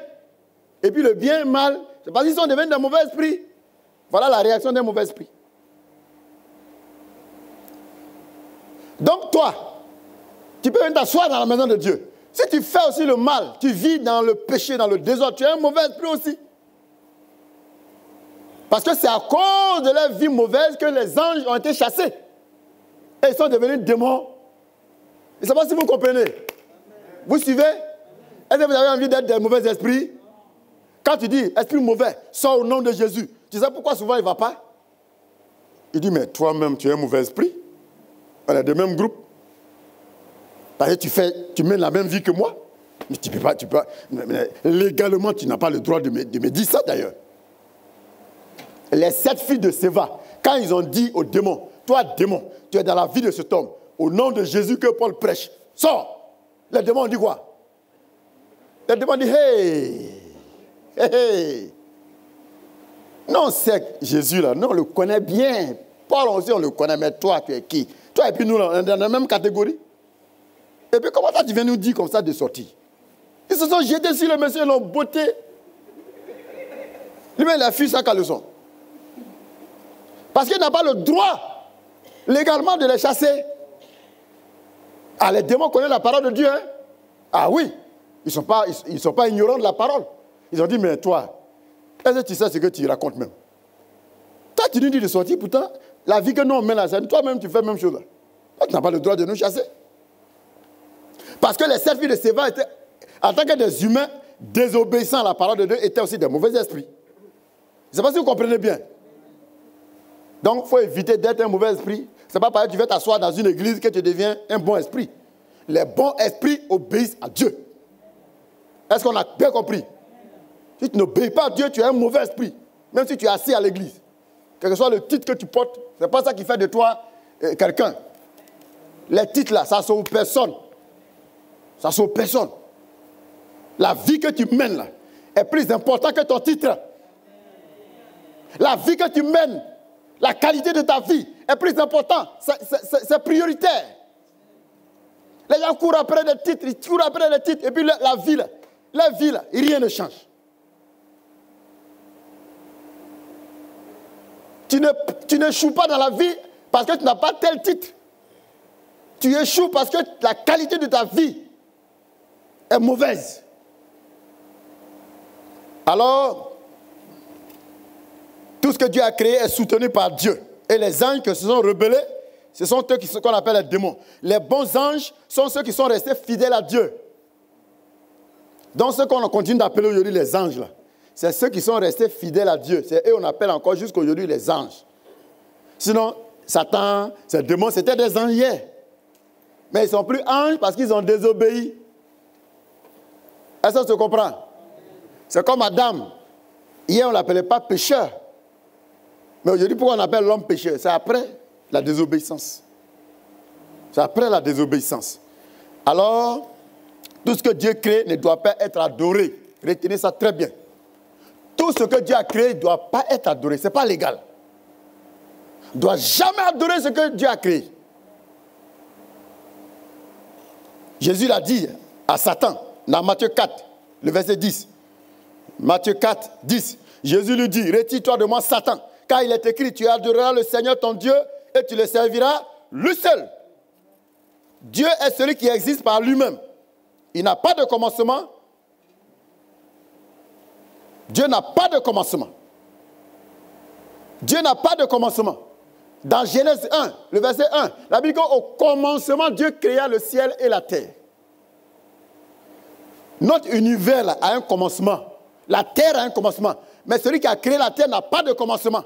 Et puis le bien mal, c'est parce qu'ils sont devenus des mauvais esprits. Voilà la réaction des mauvais esprits. Donc toi, tu peux venir t'asseoir dans la maison de Dieu. Si tu fais aussi le mal, tu vis dans le péché, dans le désordre, tu es un mauvais esprit aussi. Parce que c'est à cause de leur vie mauvaise que les anges ont été chassés. Et ils sont devenus démons. Je ne sais pas si vous comprenez. Vous suivez? Est-ce que vous avez envie d'être des mauvais esprits? Quand tu dis esprit mauvais, sors au nom de Jésus. Tu sais pourquoi souvent il ne va pas? Il dit, mais toi-même, tu es un mauvais esprit. On est de même groupe. Parce que tu mènes la même vie que moi. Mais tu peux pas. Mais légalement, tu n'as pas le droit de me dire ça d'ailleurs. Les 7 filles de Séva, quand ils ont dit au démon, toi démon, tu es dans la vie de cet homme, au nom de Jésus que Paul prêche, sors. Les démons ont dit quoi? Les démons ont dit, hey, hey, hey. Non, c'est Jésus là, non, on le connaît bien. Paul aussi, on le connaît, mais toi, tu es qui? Toi et puis nous, on est dans la même catégorie. Et puis comment ça, tu viens nous dire comme ça de sortir? Ils se sont jetés sur le monsieur, ils l'ont botté. Lui-même, il a fui sa caleçon. Parce qu'il n'a pas le droit, légalement, de les chasser. Ah, les démons connaissent la parole de Dieu, hein? Ah oui, ils ne sont pas ignorants de la parole. Ils ont dit, mais toi, est-ce que tu sais ce que tu racontes même? Toi, tu nous dis de sortir, pourtant, la vie que nous on mène là, toi-même, tu fais la même chose là. Toi, tu n'as pas le droit de nous chasser. Parce que les 7 filles de Séva étaient, en tant que des humains désobéissants à la parole de Dieu, étaient aussi des mauvais esprits. Je ne sais pas si vous comprenez bien. Donc, il faut éviter d'être un mauvais esprit. Ce n'est pas parce que tu vas t'asseoir dans une église que tu deviens un bon esprit. Les bons esprits obéissent à Dieu. Est-ce qu'on a bien compris? Si tu n'obéis pas à Dieu, tu es un mauvais esprit. Même si tu es assis à l'église. Quel que soit le titre que tu portes, ce n'est pas ça qui fait de toi quelqu'un. Les titres là, ça ne sauve personne. Ça ne sauve personne. La vie que tu mènes là est plus importante que ton titre. La vie que tu mènes, la qualité de ta vie est plus importante. C'est prioritaire. Les gens courent après des titres, ils courent après des titres. Et puis la vie là, rien ne change. Tu n'échoues pas dans la vie parce que tu n'as pas tel titre. Tu échoues parce que la qualité de ta vie est mauvaise. Alors, tout ce que Dieu a créé est soutenu par Dieu. Et les anges qui se sont rebellés, ce sont ceux qu'on appelle les démons. Les bons anges sont ceux qui sont restés fidèles à Dieu. Donc, ceux qu'on continue d'appeler aujourd'hui les anges, là, c'est ceux qui sont restés fidèles à Dieu. C'est eux qu'on appelle encore jusqu'à aujourd'hui les anges. Sinon, Satan, ces démons, c'était des anges hier. Mais ils ne sont plus anges parce qu'ils ont désobéi. Est-ce que ça se comprend? C'est comme Adam. Hier, on ne l'appelait pas pécheur. Mais aujourd'hui, pourquoi on appelle l'homme pécheur? C'est après la désobéissance. C'est après la désobéissance. Alors, tout ce que Dieu crée ne doit pas être adoré. Retenez ça très bien. Tout ce que Dieu a créé ne doit pas être adoré. Ce n'est pas légal. On ne doit jamais adorer ce que Dieu a créé. Jésus l'a dit à Satan dans Matthieu 4, le verset 10. Matthieu 4, 10. Jésus lui dit, retire-toi de moi, Satan, car il est écrit, tu adoreras le Seigneur ton Dieu et tu le serviras lui seul. Dieu est celui qui existe par lui-même. Il n'a pas de commencement. Dieu n'a pas de commencement. Dieu n'a pas de commencement. Dans Genèse 1, le verset 1, la Bible dit qu'au commencement, Dieu créa le ciel et la terre. Notre univers là, a un commencement. La terre a un commencement. Mais celui qui a créé la terre n'a pas de commencement.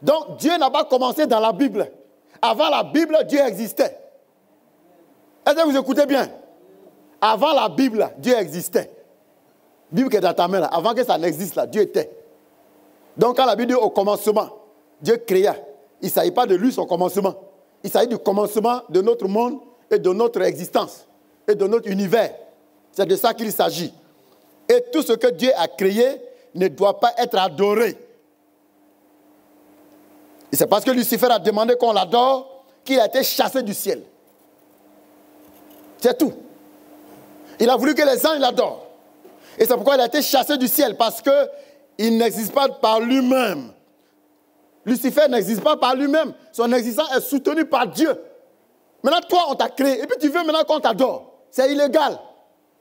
Donc Dieu n'a pas commencé dans la Bible. Avant la Bible, Dieu existait. Est-ce que vous écoutez bien? Avant la Bible, Dieu existait. La Bible qui est dans ta main là, avant que ça n'existe là, Dieu était. Donc quand la Bible dit au commencement, Dieu créa. Il ne s'agit pas de lui, son commencement. Il s'agit du commencement de notre monde et de notre existence et de notre univers. C'est de ça qu'il s'agit. Et tout ce que Dieu a créé ne doit pas être adoré. Et c'est parce que Lucifer a demandé qu'on l'adore qu'il a été chassé du ciel. C'est tout. Il a voulu que les anges l'adorent. Et c'est pourquoi il a été chassé du ciel, parce qu'il n'existe pas par lui-même. Lucifer n'existe pas par lui-même. Son existence est soutenue par Dieu. Maintenant, toi, on t'a créé. Et puis tu veux maintenant qu'on t'adore. C'est illégal.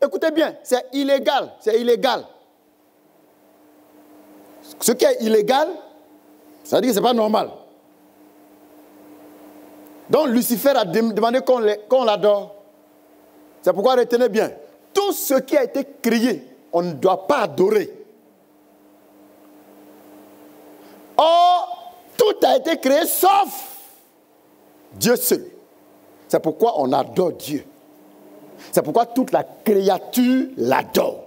Écoutez bien, c'est illégal. C'est illégal. Ce qui est illégal, ça veut dire que ce n'est pas normal. Donc Lucifer a demandé qu'on l'adore. C'est pourquoi retenez bien. Tout ce qui a été créé, on ne doit pas adorer. Or, tout a été créé sauf Dieu seul. C'est pourquoi on adore Dieu. C'est pourquoi toute la créature l'adore.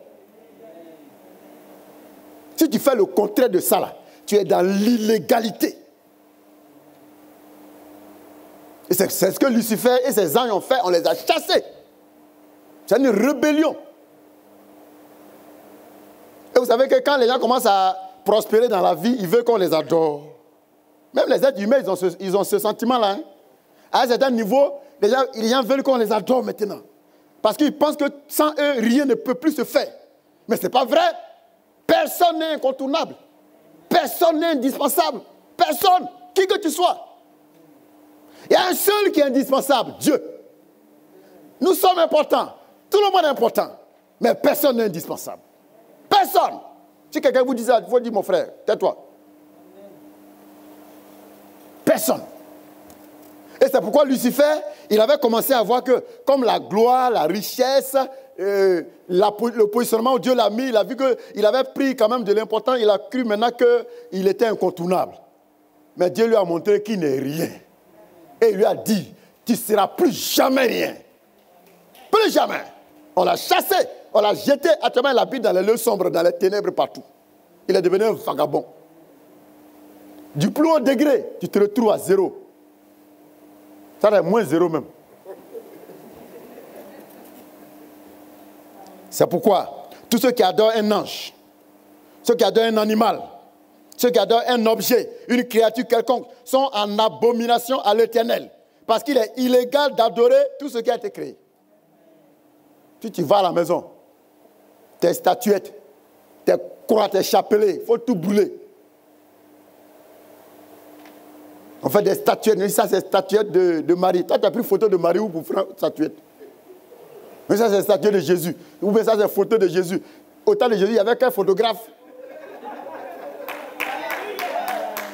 Si tu fais le contraire de ça, là, tu es dans l'illégalité. Et c'est ce que Lucifer et ses anges ont fait, on les a chassés. C'est une rébellion. Et vous savez que quand les gens commencent à prospérer dans la vie, ils veulent qu'on les adore. Même les êtres humains, ils ont ce sentiment-là. Hein. À un certain niveau, les gens veulent qu'on les adore maintenant. Parce qu'ils pensent que sans eux, rien ne peut plus se faire. Mais ce n'est pas vrai. Personne n'est incontournable. Personne n'est indispensable. Personne, qui que tu sois. Il y a un seul qui est indispensable, Dieu. Nous sommes importants. Tout le monde est important. Mais personne n'est indispensable. Personne. Si quelqu'un vous dit ça, il faut dire, mon frère, tais-toi. Personne. Et c'est pourquoi Lucifer, il avait commencé à voir que, comme la gloire, la richesse, le positionnement où Dieu l'a mis, il a vu qu'il avait pris quand même de l'importance, il a cru maintenant qu'il était incontournable. Mais Dieu lui a montré qu'il n'est rien. Et il lui a dit, tu ne seras plus jamais rien. Plus jamais. On l'a chassé, on l'a jeté à travers la Bible dans les lieux sombres, dans les ténèbres partout. Il est devenu un vagabond. Du plus haut degré, tu te retrouves à zéro. Ça est moins zéro même. C'est pourquoi tous ceux qui adorent un ange, ceux qui adorent un animal, ceux qui adorent un objet, une créature quelconque, sont en abomination à l'Éternel. Parce qu'il est illégal d'adorer tout ce qui a été créé. Si tu vas à la maison, tes statuettes, tes croix, tes chapelets, il faut tout brûler. On fait des statuettes. Ça, c'est statuettes de Marie. Toi, tu as pris photo de Marie ou pour faire une statuette. Mais ça, c'est statuette de Jésus. Ou bien ça, c'est photo de Jésus. Au temps de Jésus, il n'y avait qu'un photographe.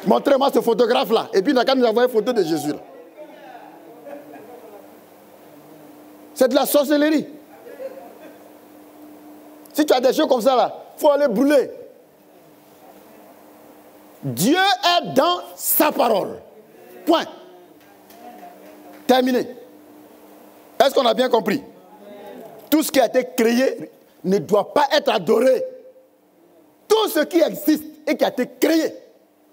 Montrez-moi ce photographe-là. Et puis, il a qu'à nous envoyer une photo de Jésus. Là. C'est de la sorcellerie. Si tu as des choses comme ça, là, il faut aller brûler. Dieu est dans sa parole. Point. Terminé. Est-ce qu'on a bien compris? Tout ce qui a été créé ne doit pas être adoré. Tout ce qui existe et qui a été créé,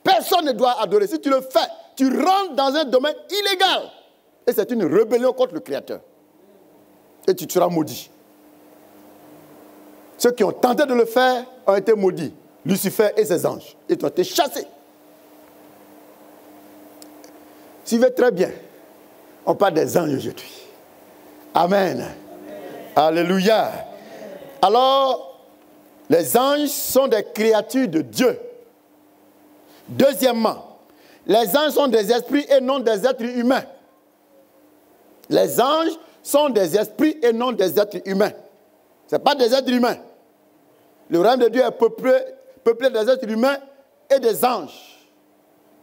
personne ne doit adorer. Si tu le fais, tu rentres dans un domaine illégal. Et c'est une rébellion contre le Créateur. Et tu seras maudit. Ceux qui ont tenté de le faire ont été maudits. Lucifer et ses anges. Ils ont été chassés. Suivez très bien. On parle des anges aujourd'hui. Amen. Amen. Alléluia. Amen. Alors, les anges sont des créatures de Dieu. Deuxièmement, les anges sont des esprits et non des êtres humains. Les anges sont des esprits et non des êtres humains. Ce n'est pas des êtres humains. Le royaume de Dieu est peuplé des êtres humains et des anges.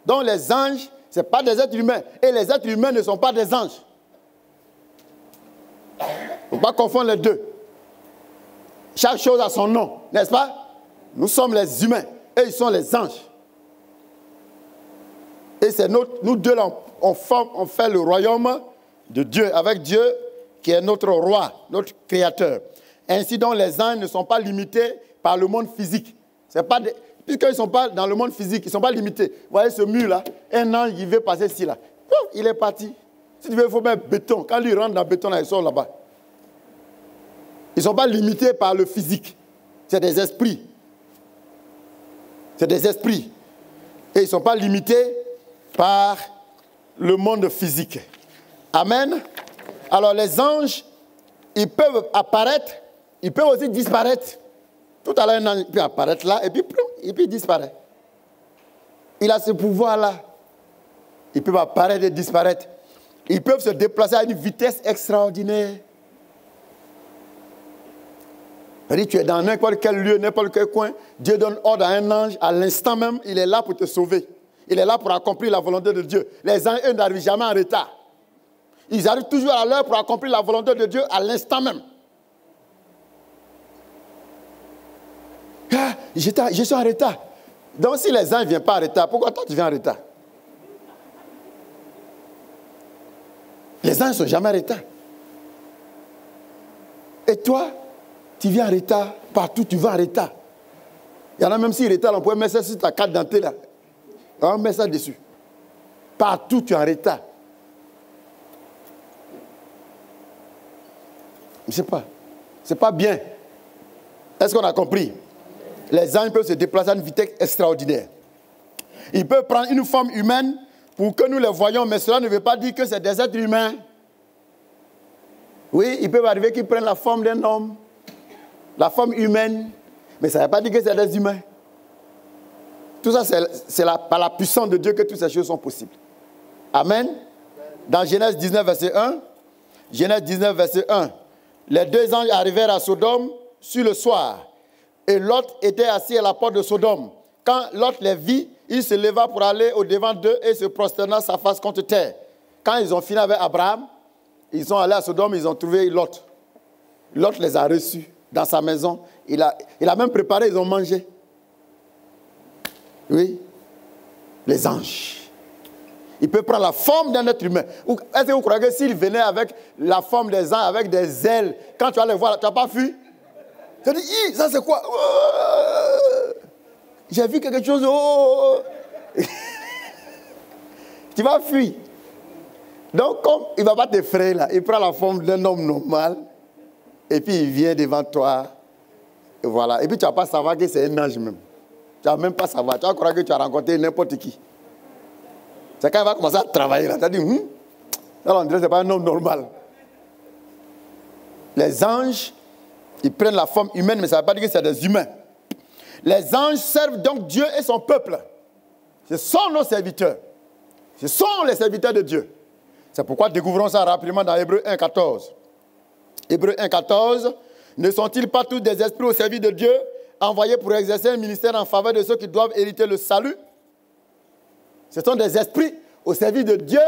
Donc les anges, Ce n'est pas des êtres humains. Et les êtres humains ne sont pas des anges. Il ne faut pas confondre les deux. Chaque chose a son nom, n'est-ce pas? Nous sommes les humains et ils sont les anges. Et c'est nous deux là, on fait le royaume de Dieu, avec Dieu qui est notre roi, notre créateur. Ainsi donc les anges ne sont pas limités par le monde physique. Puisqu'ils ne sont pas dans le monde physique, ils ne sont pas limités. Vous voyez ce mur là, un ange il veut passer ici là. Il est parti. Si tu veux, il faut mettre béton. Quand lui rentre dans le béton là, il sort là-bas. Ils ne sont pas limités par le physique. C'est des esprits. C'est des esprits. Et ils ne sont pas limités par le monde physique. Amen. Alors les anges, ils peuvent apparaître, ils peuvent aussi disparaître. Tout à l'heure, un ange peut apparaître là et puis il disparaît. Il a ce pouvoir-là. Ils peuvent apparaître et disparaître. Ils peuvent se déplacer à une vitesse extraordinaire. Tu es dans n'importe quel lieu, n'importe quel coin, Dieu donne ordre à un ange, à l'instant même, il est là pour te sauver. Il est là pour accomplir la volonté de Dieu. Les anges, eux, n'arrivent jamais en retard. Ils arrivent toujours à l'heure pour accomplir la volonté de Dieu à l'instant même. Ah, je suis en retard. Donc si les anges ne viennent pas en retard, pourquoi toi tu viens en retard? Les anges ne sont jamais en retard. Et toi, tu viens en retard, partout tu vas en retard. Il y en a même si retard, on pourrait mettre ça sur ta carte d'identité là. On met ça dessus. Partout tu es en retard. Je ne sais pas. Ce n'est pas bien. Est-ce qu'on a compris? Les anges peuvent se déplacer à une vitesse extraordinaire. Ils peuvent prendre une forme humaine pour que nous les voyions, mais cela ne veut pas dire que c'est des êtres humains. Oui, ils peuvent arriver qu'ils prennent la forme d'un homme, la forme humaine, mais ça ne veut pas dire que c'est des humains. Tout ça, c'est par la puissance de Dieu que toutes ces choses sont possibles. Amen. Dans Genèse 19, verset 1, Genèse 19, verset 1, les deux anges arrivèrent à Sodome sur le soir, et Lot était assis à la porte de Sodome. Quand Lot les vit, il se leva pour aller au-devant d'eux et se prosterna sa face contre terre. Quand ils ont fini avec Abraham, ils sont allés à Sodome, ils ont trouvé Lot. Lot les a reçus dans sa maison. Il a même préparé, ils ont mangé. Oui. Les anges. Il peut prendre la forme d'un être humain. Est-ce que vous croyez que s'il venait avec la forme des anges, avec des ailes, quand tu vas les voir, tu n'as pas fui? Tu dis, ça c'est quoi? J'ai vu quelque chose. Tu vas fuir. Donc, comme il ne va pas t'effrayer là, il prend la forme d'un homme normal, et puis il vient devant toi, et voilà. Et puis tu ne vas pas savoir que c'est un ange même. Tu ne vas même pas savoir. Tu vas croire que tu as rencontré n'importe qui. C'est quand il va commencer à travailler là. Tu vas dire, alors on dirait que ce n'est pas un homme normal. Les anges, ils prennent la forme humaine, mais ça ne veut pas dire que c'est des humains. Les anges servent donc Dieu et son peuple. Ce sont nos serviteurs. Ce sont les serviteurs de Dieu. C'est pourquoi découvrons ça rapidement dans Hébreux 1,14. Hébreux 1,14. Ne sont-ils pas tous des esprits au service de Dieu, envoyés pour exercer un ministère en faveur de ceux qui doivent hériter le salut? Ce sont des esprits au service de Dieu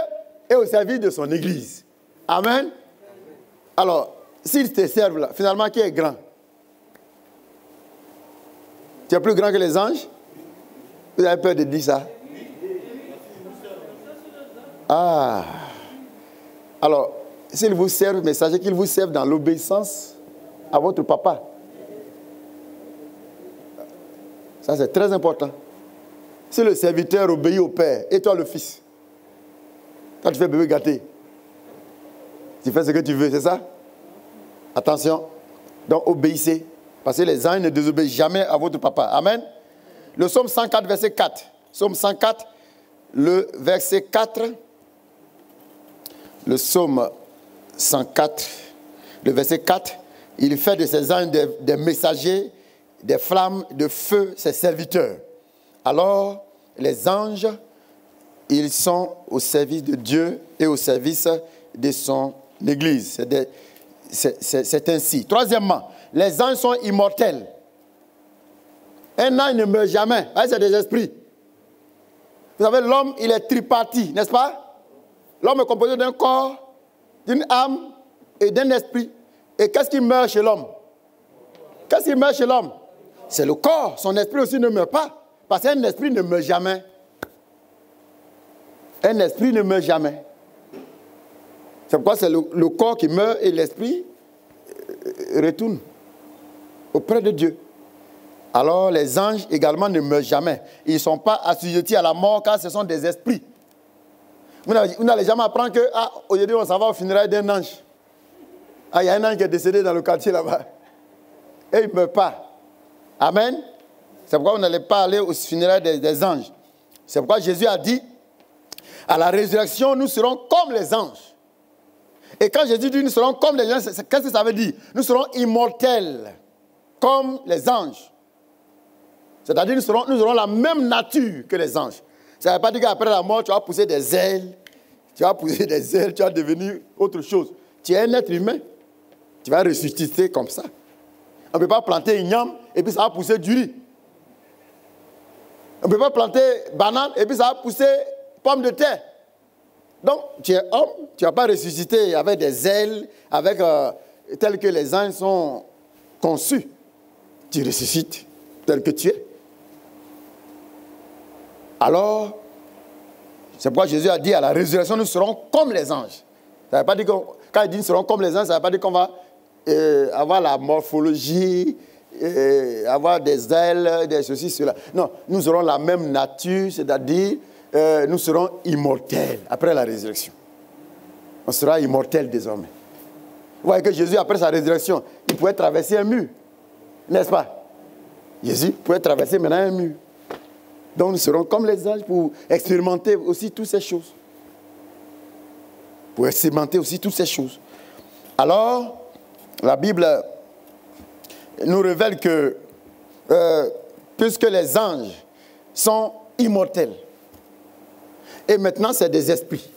et au service de son Église. Amen. Alors, s'ils te servent là, finalement, qui est grand? Tu es plus grand que les anges? Vous avez peur de dire ça? Ah. Alors, s'ils vous servent, mais sachez qu'ils vous servent dans l'obéissance à votre papa. Ça, c'est très important. Si le serviteur obéit au père, et toi le fils, quand tu fais bébé gâté, tu fais ce que tu veux, c'est ça? Attention. Donc, obéissez. Parce que les anges ne désobéissent jamais à votre papa. Amen. Le psaume 104, verset 4. Psaume 104, le verset 4. Le psaume 104, le verset 4. Il fait de ces anges des messagers, des flammes de feu, ses serviteurs. Alors, les anges, ils sont au service de Dieu et au service de son Église. C'est ainsi. Troisièmement, les anges sont immortels. Un ange ne meurt jamais. C'est des esprits. Vous savez, l'homme, il est tripartite, n'est-ce pas? L'homme est composé d'un corps, d'une âme et d'un esprit. Et qu'est-ce qui meurt chez l'homme? Qu'est-ce qui meurt chez l'homme? C'est le corps. Son esprit aussi ne meurt pas. Parce qu'un esprit ne meurt jamais. Un esprit ne meurt jamais. C'est pourquoi c'est le corps qui meurt et l'esprit retourne auprès de Dieu. Alors les anges également ne meurent jamais. Ils ne sont pas assujettis à la mort car ce sont des esprits. Vous n'allez jamais apprendre que aujourd'hui on s'en va au funérailles d'un ange. Il y a un ange qui est décédé dans le quartier là-bas. Et il ne meurt pas. Amen. C'est pourquoi vous n'allez pas aller au funérailles des anges. C'est pourquoi Jésus a dit, à la résurrection, nous serons comme les anges. Et quand Jésus dit nous serons comme les anges, qu'est-ce que ça veut dire? Nous serons immortels, comme les anges. C'est-à-dire nous aurons la même nature que les anges. Ça ne veut pas dire qu'après la mort, tu vas pousser des ailes. Tu vas devenir autre chose. Tu es un être humain. Tu vas ressusciter comme ça. On ne peut pas planter une yam et puis ça va pousser du riz. On ne peut pas planter banane et puis ça va pousser pomme de terre. Donc, tu es homme, tu ne vas pas ressusciter avec des ailes, telles que les anges sont conçus. Tu ressuscites tel que tu es. Alors, c'est pourquoi Jésus a dit à la résurrection, nous serons comme les anges. Ça veut pas dire quand il dit nous serons comme les anges, ça ne veut pas dire qu'on va avoir la morphologie, avoir des ailes, des ceci, cela. Non, nous aurons la même nature, c'est-à-dire nous serons immortels après la résurrection. On sera immortels désormais. Vous voyez que Jésus, après sa résurrection, il pouvait traverser un mur. N'est-ce pas? Jésus pouvait traverser maintenant un mur. Donc nous serons comme les anges pour expérimenter aussi toutes ces choses. Pour expérimenter aussi toutes ces choses. Alors, la Bible nous révèle que puisque les anges sont immortels, et maintenant c'est des esprits,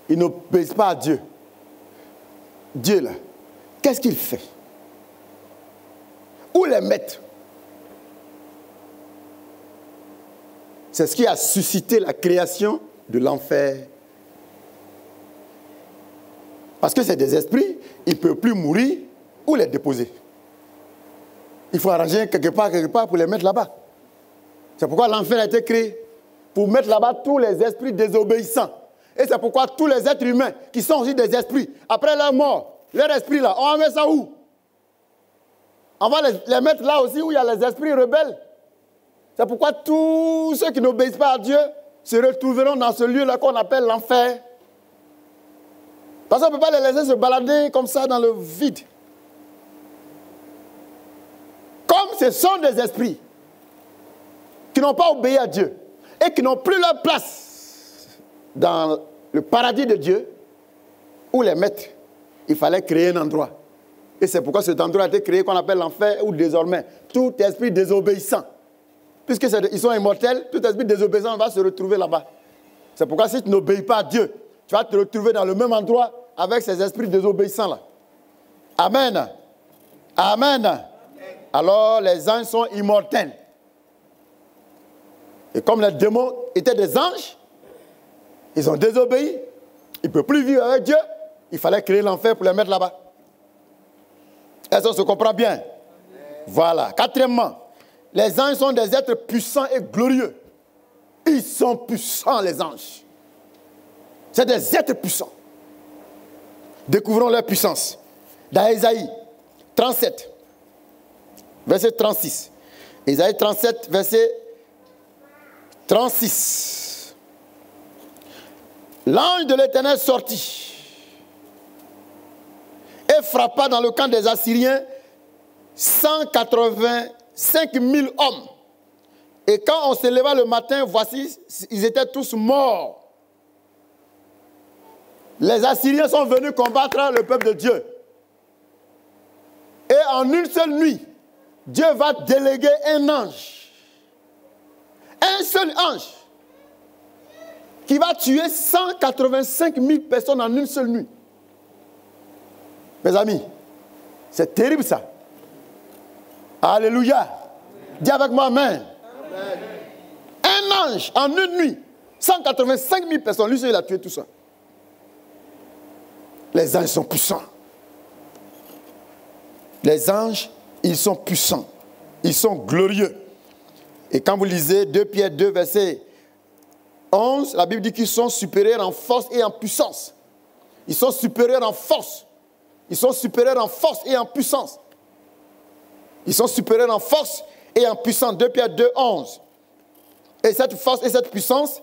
ils n'obéissent pas à Dieu. Dieu là, qu'est-ce qu'il fait? Où les mettre? C'est ce qui a suscité la création de l'enfer. Parce que c'est des esprits, ils ne peuvent plus mourir, où les déposer? Il faut arranger quelque part pour les mettre là-bas. C'est pourquoi l'enfer a été créé, pour mettre là-bas tous les esprits désobéissants. Et c'est pourquoi tous les êtres humains qui sont aussi des esprits, après leur mort, leur esprit là, on va mettre ça où? On va les mettre là aussi où il y a les esprits rebelles. C'est pourquoi tous ceux qui n'obéissent pas à Dieu se retrouveront dans ce lieu-là qu'on appelle l'enfer. Parce qu'on ne peut pas les laisser se balader comme ça dans le vide. Comme ce sont des esprits qui n'ont pas obéi à Dieu et qui n'ont plus leur place dans le paradis de Dieu, où les mettre, il fallait créer un endroit. Et c'est pourquoi cet endroit a été créé qu'on appelle l'enfer, où désormais tout esprit désobéissant, puisqu'ils sont immortels, tout esprit désobéissant va se retrouver là-bas. C'est pourquoi si tu n'obéis pas à Dieu, tu vas te retrouver dans le même endroit avec ces esprits désobéissants-là. Amen. Amen. Alors les anges sont immortels. Et comme les démons étaient des anges, ils ont désobéi, ils ne peuvent plus vivre avec Dieu, il fallait créer l'enfer pour les mettre là-bas. Est-ce qu'on se comprend bien? Voilà. Quatrièmement, les anges sont des êtres puissants et glorieux. Ils sont puissants, les anges. C'est des êtres puissants. Découvrons leur puissance. Dans Ésaïe 37, verset 36. Ésaïe 37, verset 36. L'ange de l'Éternel sortit et frappa dans le camp des Assyriens 185 000 hommes. Et quand on se leva le matin, voici, ils étaient tous morts. Les Assyriens sont venus combattre le peuple de Dieu. Et en une seule nuit, Dieu va déléguer un ange. Un seul ange. Qui va tuer 185 000 personnes en une seule nuit. Mes amis, c'est terrible ça. Alléluia. Dis avec moi amen. Amen. Un anges, en une nuit, 185 000 personnes. Lui, il a tué tout ça. Les anges sont puissants. Les anges, ils sont puissants. Ils sont glorieux. Et quand vous lisez 2 Pierre 2, verset 11, la Bible dit qu'ils sont supérieurs en force et en puissance. Ils sont supérieurs en force. Ils sont supérieurs en force et en puissance. Ils sont supérieurs en force et en puissance. 2 Pierre 2, 11. Et cette force et cette puissance,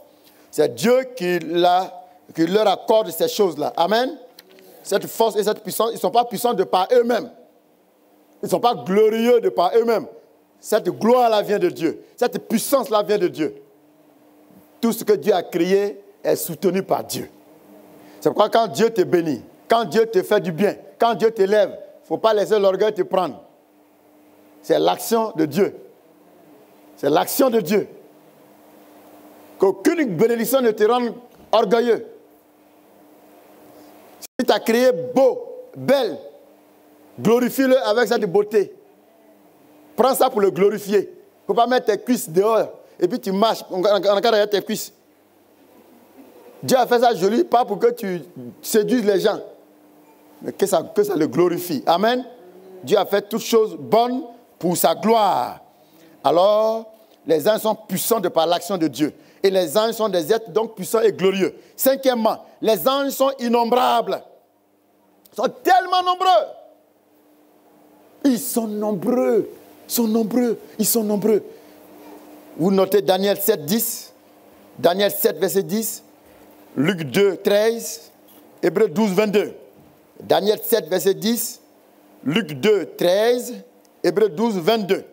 c'est Dieu qui leur accorde ces choses-là. Amen. Cette force et cette puissance, ils ne sont pas puissants de par eux-mêmes. Ils ne sont pas glorieux de par eux-mêmes. Cette gloire-là vient de Dieu. Cette puissance-là vient de Dieu. Tout ce que Dieu a créé est soutenu par Dieu. C'est pourquoi quand Dieu te bénit, quand Dieu te fait du bien, quand Dieu t'élève, il ne faut pas laisser l'orgueil te prendre. C'est l'action de Dieu. C'est l'action de Dieu. Qu'aucune bénédiction ne te rende orgueilleux. Si tu as créé beau, belle, glorifie-le avec cette beauté. Prends ça pour le glorifier. Il ne faut pas mettre tes cuisses dehors et puis tu marches en regardant tes cuisses. Dieu a fait ça joli, pas pour que tu séduises les gens, mais que ça le glorifie. Amen. Dieu a fait toutes choses bonnes pour sa gloire. Alors, les anges sont puissants de par l'action de Dieu. Et les anges sont des êtres donc puissants et glorieux. Cinquièmement, les anges sont innombrables. Ils sont tellement nombreux. Ils sont nombreux. Ils sont nombreux. Ils sont nombreux. Vous notez Daniel 7, 10. Daniel 7, verset 10. Luc 2, 13. Hébreux 12, 22. Daniel 7, verset 10. Luc 2, 13. Hébreux 12, 22.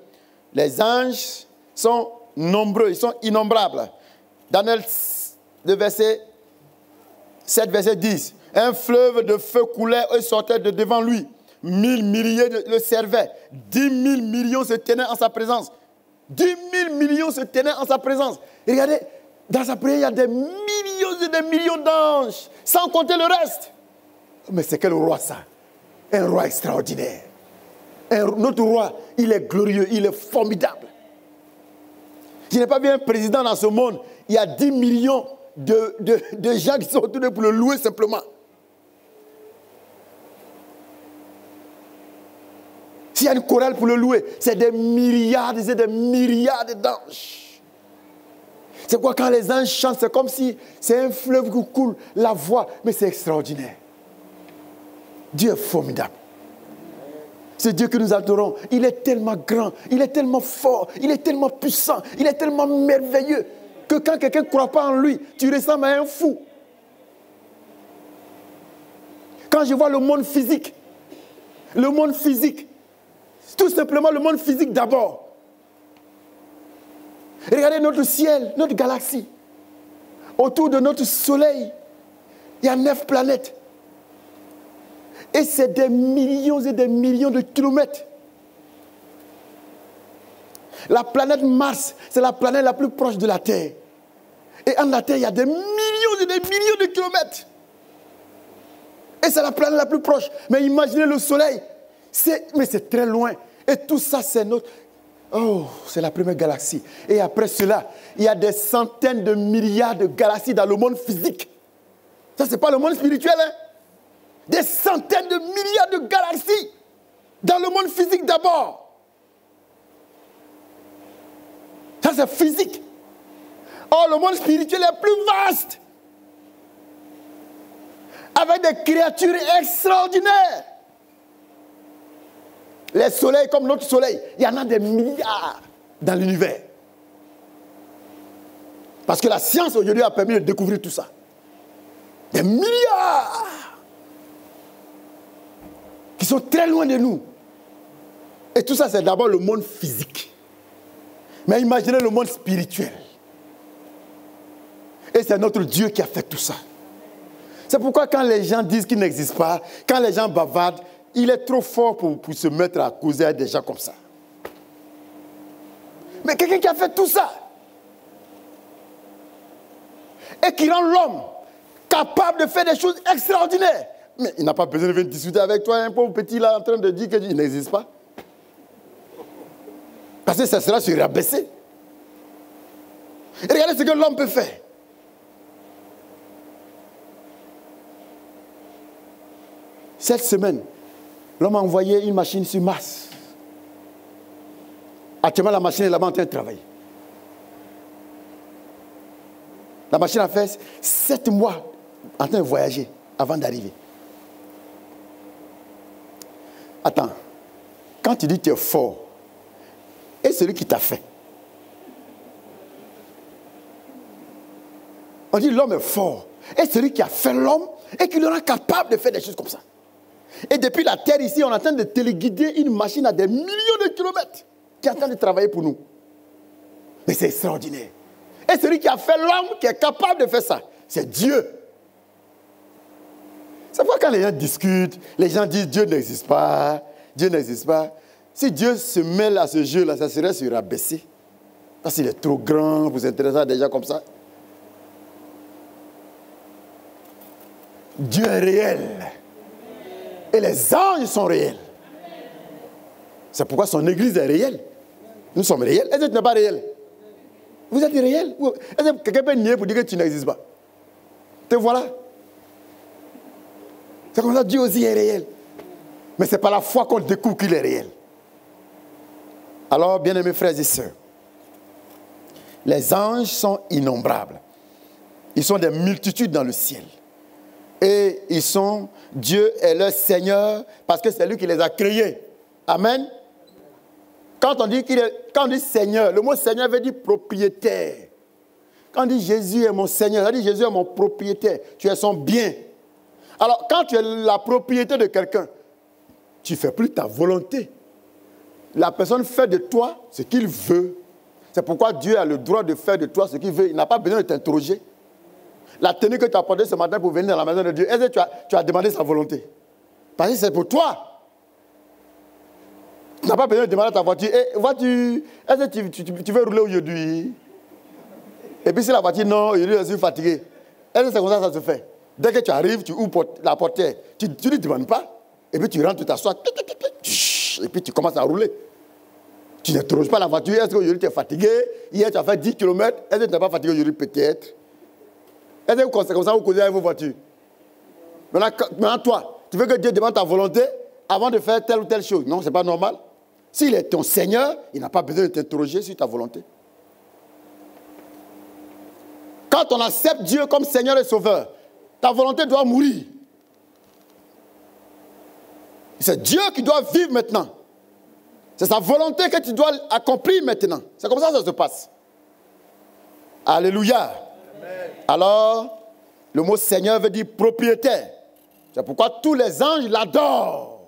Les anges sont nombreux. Ils sont innombrables. Daniel 2, verset 7, verset 10. Un fleuve de feu coulait et sortait de devant lui. 1000 milliers le servaient. 10 000 millions se tenaient en sa présence. 10 000 millions se tenaient en sa présence. Et regardez, dans sa prière, il y a des millions et des millions d'anges, sans compter le reste. Mais c'est quel roi ça? Un roi extraordinaire. Notre roi, il est glorieux, il est formidable. Je n'ai pas vu un président dans ce monde. Il y a 10 millions de gens qui sont autour de lui pour le louer simplement. S'il y a une chorale pour le louer, c'est des milliards et des milliards d'anges. C'est quoi quand les anges chantent, c'est comme si c'est un fleuve qui coule, la voix, mais c'est extraordinaire. Dieu est formidable. C'est Dieu que nous adorons. Il est tellement grand, il est tellement fort, il est tellement puissant, il est tellement merveilleux que quand quelqu'un ne croit pas en lui, tu ressembles à un fou. Quand je vois le monde physique, tout simplement le monde physique d'abord. Regardez notre ciel, notre galaxie. Autour de notre soleil, il y a 9 planètes. Et c'est des millions et des millions de kilomètres. La planète Mars, c'est la planète la plus proche de la Terre. Et en la Terre, il y a des millions et des millions de kilomètres. Et c'est la planète la plus proche. Mais imaginez le soleil. Mais c'est très loin. Et tout ça, c'est notre... Oh, c'est la première galaxie. Et après cela, il y a des centaines de milliards de galaxies dans le monde physique. Ça, ce n'est pas le monde spirituel, hein? Des centaines de milliards de galaxies dans le monde physique d'abord. Ça, c'est physique. Or, le monde spirituel est plus vaste. Avec des créatures extraordinaires. Les soleils comme notre soleil, il y en a des milliards dans l'univers. Parce que la science aujourd'hui a permis de découvrir tout ça. Des milliards qui sont très loin de nous. Et tout ça, c'est d'abord le monde physique. Mais imaginez le monde spirituel. Et c'est notre Dieu qui a fait tout ça. C'est pourquoi quand les gens disent qu'il n'existe pas, quand les gens bavardent, il est trop fort pour se mettre à causer à des gens comme ça. Mais quelqu'un qui a fait tout ça et qui rend l'homme capable de faire des choses extraordinaires. Mais il n'a pas besoin de venir discuter avec toi, un pauvre petit là en train de dire qu'il n'existe pas. Parce que ça sera se rabaisser. Et regardez ce que l'homme peut faire. Cette semaine, l'homme a envoyé une machine sur Mars. Actuellement, la machine est là-bas en train de travailler. La machine a fait 7 mois en train de voyager avant d'arriver. Attends, quand tu dis que tu es fort, et celui qui t'a fait. On dit l'homme est fort. Et celui qui a fait l'homme et qui le rend capable de faire des choses comme ça. Et depuis la terre ici, on est en train de téléguider une machine à des millions de kilomètres qui est en train de travailler pour nous. Mais c'est extraordinaire. Et celui qui a fait l'homme, qui est capable de faire ça, c'est Dieu. C'est pourquoi quand les gens discutent, les gens disent Dieu n'existe pas, Dieu n'existe pas. Si Dieu se mêle à ce jeu-là, ça serait se rabaisser. Parce qu'il est trop grand pour s'intéresser à des gens comme ça. Dieu est réel. Et les anges sont réels. C'est pourquoi son église est réelle. Nous sommes réels. Est-ce que tu n'es pas réel? Vous êtes réel? Est-ce que quelqu'un peut nier pour dire que tu n'existes pas? Te voilà. C'est comme ça, Dieu aussi est réel. Mais c'est par la foi qu'on découvre qu'il est réel. Alors, bien-aimés frères et sœurs, les anges sont innombrables. Ils sont des multitudes dans le ciel. Et Dieu est leur Seigneur parce que c'est lui qui les a créés. Amen. Quand on dit Seigneur, le mot Seigneur veut dire propriétaire. Quand on dit Jésus est mon Seigneur, ça veut dire Jésus est mon propriétaire. Tu es son bien. Alors, quand tu es la propriété de quelqu'un, tu ne fais plus ta volonté. La personne fait de toi ce qu'il veut. C'est pourquoi Dieu a le droit de faire de toi ce qu'il veut. Il n'a pas besoin de t'interroger. La tenue que tu as portée ce matin pour venir dans la maison de Dieu, est-ce que tu as demandé sa volonté? Parce que c'est pour toi. Tu n'as pas besoin de demander à ta voiture. Est-ce que tu veux rouler aujourd'hui? Et puis si la voiture, non, aujourd'hui je suis fatigué. Est-ce que c'est comme ça que ça se fait? Dès que tu arrives, tu ouvres la portière. Tu ne lui demandes pas. Et puis tu rentres, tu t'assois. Et puis tu commences à rouler. Tu n'interroges pas la voiture. Est-ce qu'aujourd'hui tu es fatigué? Hier tu as fait 10 km. Est-ce que tu n'es pas fatigué aujourd'hui peut-être? Est-ce que c'est comme ça que vous causez avec vos voitures? Maintenant, toi, tu veux que Dieu demande ta volonté avant de faire telle ou telle chose? Non, ce n'est pas normal. S'il est ton Seigneur, il n'a pas besoin de t'interroger sur ta volonté. Quand on accepte Dieu comme Seigneur et Sauveur, ta volonté doit mourir. C'est Dieu qui doit vivre maintenant. C'est sa volonté que tu dois accomplir maintenant. C'est comme ça que ça se passe. Alléluia. Alors, le mot Seigneur veut dire propriétaire. C'est pourquoi tous les anges l'adorent.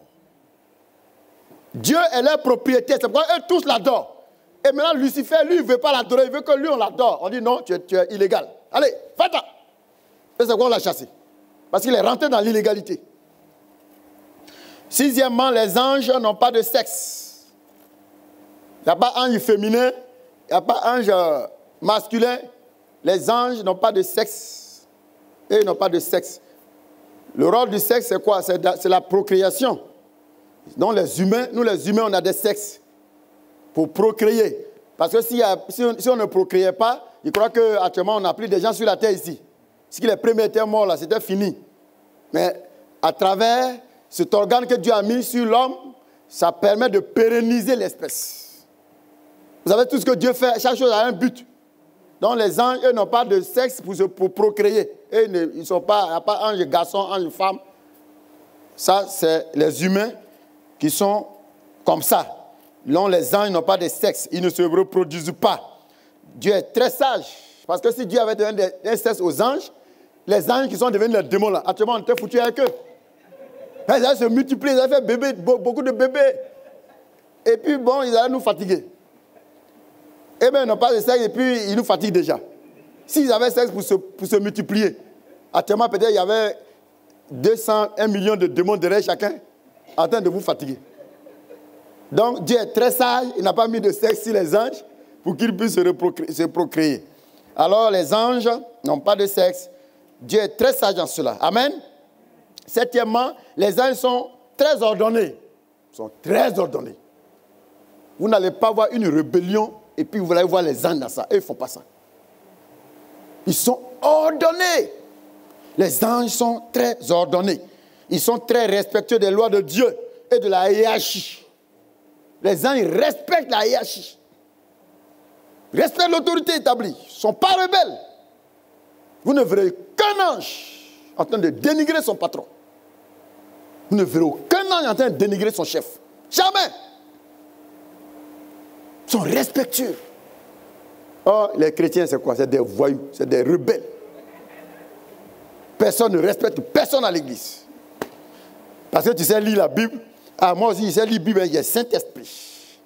Dieu est leur propriétaire. C'est pourquoi eux tous l'adorent. Et maintenant, Lucifer, lui, il ne veut pas l'adorer. Il veut que lui, on l'adore. On dit non, tu es illégal. Allez, fais-toi. Et c'est pourquoi on l'a chassé. Parce qu'il est rentré dans l'illégalité. Sixièmement, les anges n'ont pas de sexe. Il n'y a pas ange féminin. Il n'y a pas ange masculin. Les anges n'ont pas de sexe. Et ils n'ont pas de sexe. Le rôle du sexe, c'est quoi? C'est la procréation. Donc les humains, nous les humains, on a des sexes pour procréer. Parce que si on ne procréait pas, je crois qu'actuellement, on n'a plus de gens sur la terre ici. Si les premiers étaient morts, là, c'était fini. Mais à travers cet organe que Dieu a mis sur l'homme, ça permet de pérenniser l'espèce. Vous savez, tout ce que Dieu fait, chaque chose a un but. Donc les anges, eux, n'ont pas de sexe pour procréer. Ils ne sont pas, il n'y a pas ange garçon, ange femme. Ça, c'est les humains qui sont comme ça. Non, les anges n'ont pas de sexe. Ils ne se reproduisent pas. Dieu est très sage. Parce que si Dieu avait donné un sexe aux anges, les anges qui sont devenus les démons là, actuellement on était foutus avec eux. Ils allaient se multiplier, ils allaient faire beaucoup de bébés. Et puis bon, ils allaient nous fatiguer. Eh bien, ils n'ont pas de sexe et puis ils nous fatiguent déjà. S'ils avaient sexe pour se multiplier, actuellement peut-être il y avait 1 million de démons derrière chacun en train de vous fatiguer. Donc Dieu est très sage, il n'a pas mis de sexe sur les anges pour qu'ils puissent se procréer. Alors les anges n'ont pas de sexe. Dieu est très sage en cela. Amen. Septièmement, les anges sont très ordonnés. Ils sont très ordonnés. Vous n'allez pas voir une rébellion et puis vous allez voir les anges dans ça. Eux, ils ne font pas ça. Ils sont ordonnés. Les anges sont très ordonnés. Ils sont très respectueux des lois de Dieu et de la hiérarchie. Les anges respectent la hiérarchie. Ils respectent l'autorité établie. Ils ne sont pas rebelles. Vous ne verrez qu'un ange en train de dénigrer son patron. Vous ne verrez aucun ange en train de dénigrer son chef. Jamais. Ils sont respectueux. Oh, les chrétiens, c'est quoi? C'est des voyous, c'est des rebelles. Personne ne respecte personne à l'église. Parce que tu sais lire la Bible. Ah, moi aussi, je sais lire la Bible, il y a Saint-Esprit.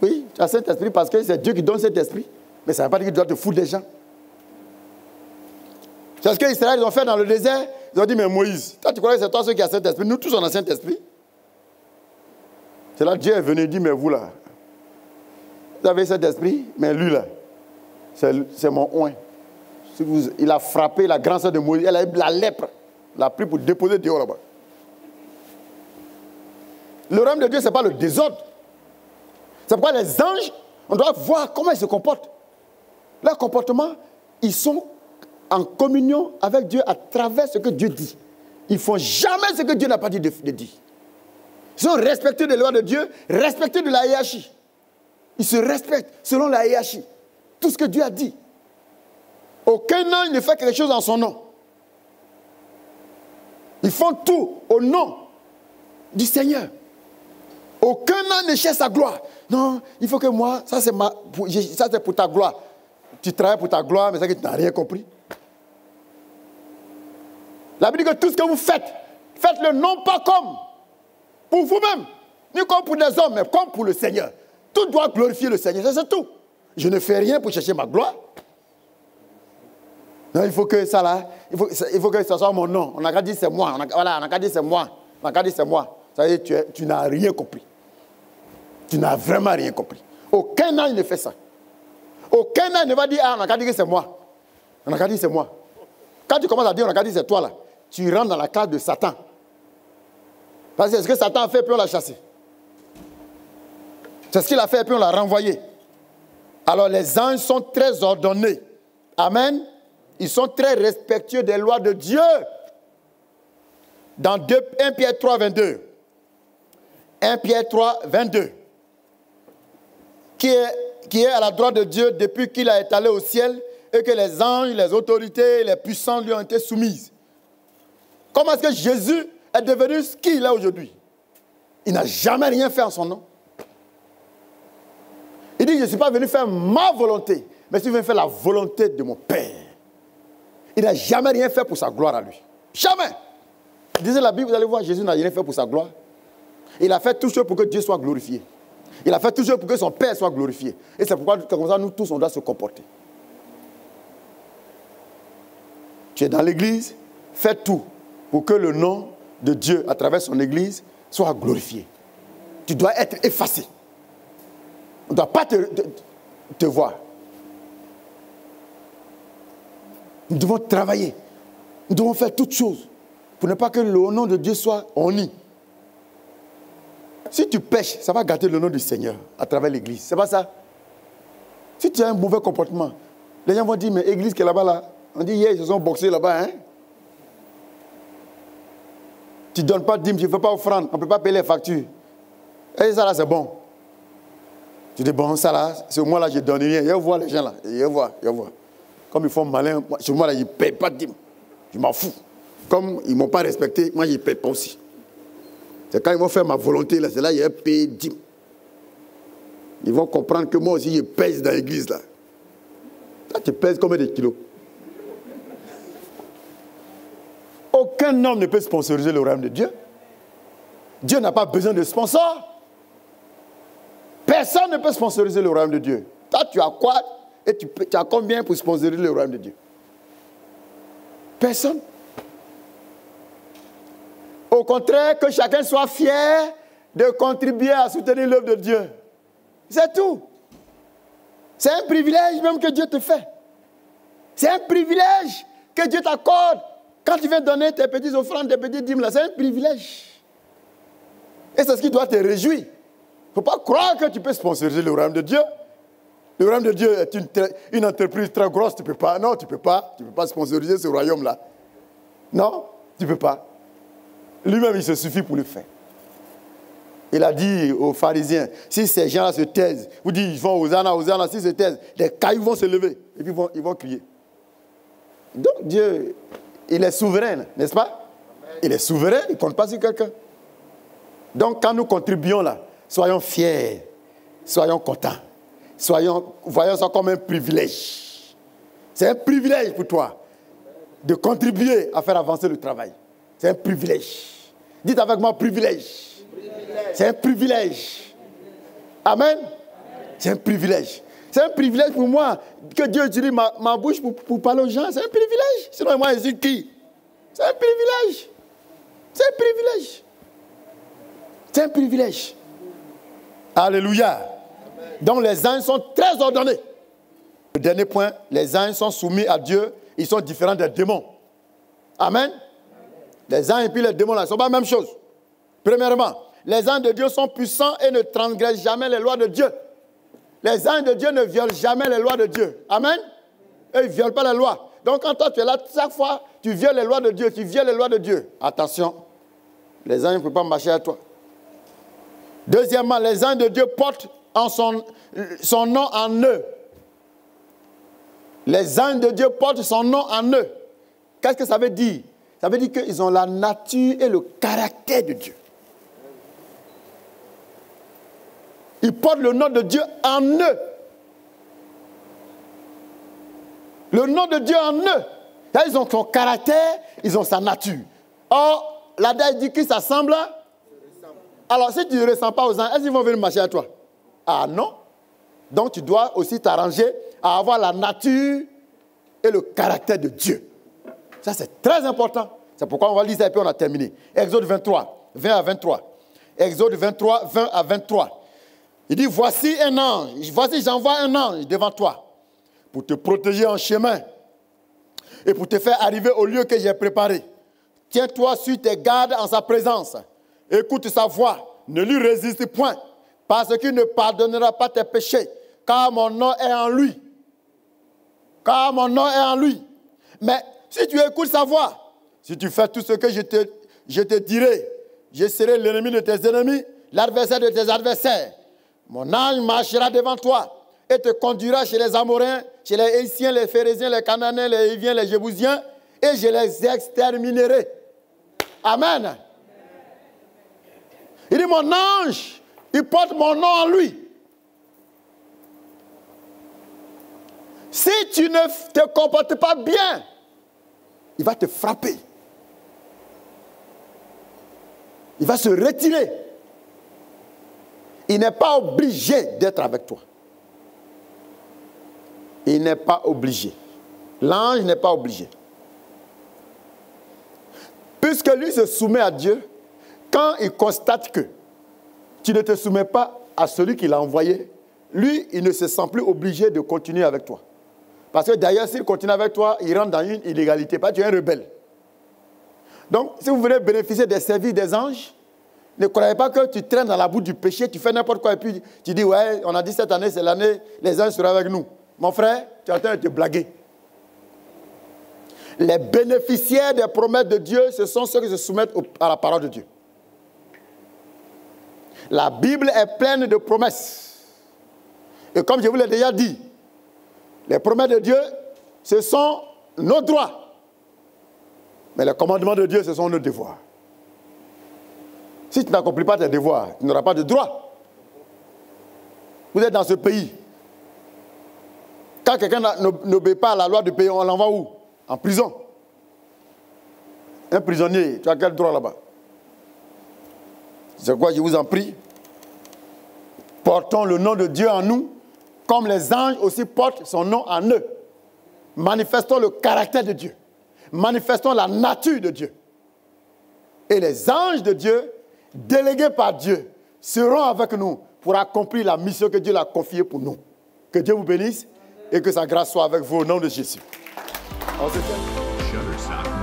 Oui, tu as Saint-Esprit parce que c'est Dieu qui donne cet esprit. Mais ça ne veut pas dire qu'il doit te foutre des gens. C'est ce qu'Israël ils ont fait dans le désert. Ils ont dit, mais Moïse, toi tu crois que c'est toi ceux qui a Saint-Esprit? Nous tous on a Saint-Esprit. C'est là que Dieu est venu et dit, mais vous là, vous avez cet esprit, mais lui là, c'est mon oint. Il a frappé la grande sœur de Moïse, elle a eu la lèpre. Il a pris pour déposer dehors là-bas. Le royaume de Dieu, ce n'est pas le désordre. C'est pourquoi les anges, on doit voir comment ils se comportent. Leur comportement, ils sont en communion avec Dieu à travers ce que Dieu dit. Ils ne font jamais ce que Dieu n'a pas dit de dire. Ils sont respectés des lois de Dieu, respectés de la hiérarchie. Ils se respectent selon la hiérarchie. Tout ce que Dieu a dit. Aucun ange ne fait quelque chose en son nom. Ils font tout au nom du Seigneur. Aucun ange ne cherche sa gloire. Non, il faut que moi, ça c'est pour ta gloire. Tu travailles pour ta gloire, mais c'est que tu n'as rien compris. La Bible dit que tout ce que vous faites, faites-le non pas comme pour vous-même, ni comme pour des hommes, mais comme pour le Seigneur. Tout doit glorifier le Seigneur, ça c'est tout. Je ne fais rien pour chercher ma gloire. Non, il faut que ça là, il faut que ça soit mon nom. On n'a qu'à dire c'est moi. On n'a qu'à dire c'est moi. On n'a qu'à dire c'est moi. Ça veut dire tu n'as rien compris. Tu n'as vraiment rien compris. Aucun ange ne fait ça. Aucun ange ne va dire, on n'a qu'à dire que c'est moi. On n'a qu'à dire c'est moi. Quand tu commences à dire, on n'a qu'à dire c'est toi là, tu rentres dans la case de Satan. Parce que c'est ce que Satan a fait, puis on l'a chassé. C'est ce qu'il a fait, puis on l'a renvoyé. Alors les anges sont très ordonnés. Amen. Ils sont très respectueux des lois de Dieu. Dans 1 Pierre 3, 22. 1 Pierre 3, 22. Qui est à la droite de Dieu depuis qu'il a étalé au ciel et que les anges, les autorités, les puissants lui ont été soumises. Comment est-ce que Jésus est devenu ce qu'il est aujourd'hui? Il n'a jamais rien fait en son nom. Il dit, je ne suis pas venu faire ma volonté, mais je suis venu faire la volonté de mon Père. Il n'a jamais rien fait pour sa gloire à lui. Jamais. Disait la Bible, vous allez voir, Jésus n'a rien fait pour sa gloire. Il a fait tout ce pour que Dieu soit glorifié. Il a fait tout ce pour que son Père soit glorifié. Et c'est pourquoi, comme ça, nous tous, on doit se comporter. Tu es dans l'église, fais tout pour que le nom de Dieu, à travers son église, soit glorifié. Tu dois être effacé. On ne doit pas te voir. Nous devons travailler. Nous devons faire toutes choses pour ne pas que le nom de Dieu soit honni. Si tu pêches, ça va gâter le nom du Seigneur à travers l'église. C'est pas ça? Si tu as un mauvais comportement, les gens vont dire, mais l'église qui est là-bas, là, on dit, hier, ils se sont boxés là-bas, hein? Tu ne donnes pas de dîme, tu ne fais pas offrande, on ne peut pas payer les factures. Et ça là, c'est bon. Tu dis, bon, ça là, c'est moi là, je ne donne rien. Je vois les gens là, je vois. Comme ils font malin, chez moi là, ils ne payent pas de dîme. Je m'en fous. Comme ils ne m'ont pas respecté, moi, je ne paye pas aussi. C'est quand ils vont faire ma volonté, là, c'est là, il y a un paye dîme. Ils vont comprendre que moi aussi, je pèse dans l'église là. Là, tu pèses combien de kilos? Aucun homme ne peut sponsoriser le royaume de Dieu. Dieu n'a pas besoin de sponsors. Personne ne peut sponsoriser le royaume de Dieu. Toi, tu as quoi et tu as combien pour sponsoriser le royaume de Dieu? Personne. Au contraire, que chacun soit fier de contribuer à soutenir l'œuvre de Dieu. C'est tout. C'est un privilège même que Dieu te fait. C'est un privilège que Dieu t'accorde. Quand tu viens donner tes petites offrandes, tes petites dîmes, là, c'est un privilège. Et c'est ce qui doit te réjouir. Il ne faut pas croire que tu peux sponsoriser le royaume de Dieu. Le royaume de Dieu est une entreprise très grosse. Tu ne peux pas. Non, tu ne peux pas. Tu ne peux pas sponsoriser ce royaume-là. Non, tu ne peux pas. Lui-même, il se suffit pour le faire. Il a dit aux pharisiens, si ces gens-là se taisent, vous dites, ils vont Hosanna, Hosanna, s'ils se taisent, les cailloux vont se lever. Et puis ils vont crier. Donc Dieu, il est souverain, n'est-ce pas? Il est souverain, il ne compte pas sur quelqu'un. Donc quand nous contribuons là, soyons fiers, soyons contents. Voyons ça comme un privilège. C'est un privilège pour toi de contribuer à faire avancer le travail. C'est un privilège. Dites avec moi, privilège. C'est un privilège. Amen. C'est un privilège. C'est un privilège pour moi que Dieu utilise ma bouche pour parler aux gens. C'est un privilège. Sinon, moi, je suis qui? C'est un privilège. C'est un privilège. C'est un privilège. Alléluia. Donc les anges sont très ordonnés. Le dernier point, les anges sont soumis à Dieu. Ils sont différents des démons. Amen. Les anges et puis les démons, là, ne sont pas la même chose. Premièrement, les anges de Dieu sont puissants et ne transgressent jamais les lois de Dieu. Les anges de Dieu ne violent jamais les lois de Dieu. Amen. Eux, ils ne violent pas les lois. Donc quand toi tu es là, chaque fois, tu violes les lois de Dieu, tu violes les lois de Dieu. Attention, les anges ne peuvent pas marcher à toi. Deuxièmement, les anges de Dieu portent son nom en eux. Les anges de Dieu portent son nom en eux. Qu'est-ce que ça veut dire? Ça veut dire qu'ils ont la nature et le caractère de Dieu. Ils portent le nom de Dieu en eux. Le nom de Dieu en eux. Là, ils ont son caractère, ils ont sa nature. Or, la Bible dit qu'ils s'assemblent. Alors, si tu ne ressens pas aux anges, est-ce qu'ils vont venir marcher à toi? Ah non. Donc, tu dois aussi t'arranger à avoir la nature et le caractère de Dieu. Ça, c'est très important. C'est pourquoi on va lire ça et puis on a terminé. Exode 23, 20 à 23. Exode 23, 20 à 23. Il dit, voici un ange. Voici, j'envoie un ange devant toi pour te protéger en chemin et pour te faire arriver au lieu que j'ai préparé. Tiens-toi sur tes gardes en sa présence. Écoute sa voix. Ne lui résiste point, parce qu'il ne pardonnera pas tes péchés, car mon nom est en lui. Car mon nom est en lui. Mais si tu écoutes sa voix, si tu fais tout ce que je te dirai, je serai l'ennemi de tes ennemis, l'adversaire de tes adversaires. Mon ange marchera devant toi et te conduira chez les Amoréens, chez les Hétiens, les Phérésiens, les Cananéens, les Hiviens, les Jébusiens, et je les exterminerai. Amen. Il dit, mon ange, il porte mon nom en lui. Si tu ne te comportes pas bien, il va te frapper. Il va se retirer. Il n'est pas obligé d'être avec toi. Il n'est pas obligé. L'ange n'est pas obligé. Puisque lui se soumet à Dieu, quand il constate que tu ne te soumets pas à celui qui l'a envoyé, lui, il ne se sent plus obligé de continuer avec toi. Parce que d'ailleurs, s'il continue avec toi, il rentre dans une illégalité. Parce que tu es un rebelle. Donc, si vous voulez bénéficier des services des anges, ne croyez pas que tu traînes dans la boue du péché, tu fais n'importe quoi et puis tu dis, ouais, on a dit cette année, c'est l'année, les anges seront avec nous. Mon frère, tu es en train de te blaguer. Les bénéficiaires des promesses de Dieu, ce sont ceux qui se soumettent à la parole de Dieu. La Bible est pleine de promesses. Et comme je vous l'ai déjà dit, les promesses de Dieu, ce sont nos droits. Mais les commandements de Dieu, ce sont nos devoirs. Si tu n'accomplis pas tes devoirs, tu n'auras pas de droit. Vous êtes dans ce pays. Quand quelqu'un n'obéit pas à la loi du pays, on l'envoie où? En prison. Un prisonnier, tu as quel droit là-bas? C'est quoi, je vous en prie? Portons le nom de Dieu en nous, comme les anges aussi portent son nom en eux. Manifestons le caractère de Dieu. Manifestons la nature de Dieu. Et les anges de Dieu, délégués par Dieu, seront avec nous pour accomplir la mission que Dieu l'a confiée pour nous. Que Dieu vous bénisse et que sa grâce soit avec vous au nom de Jésus. On se fait.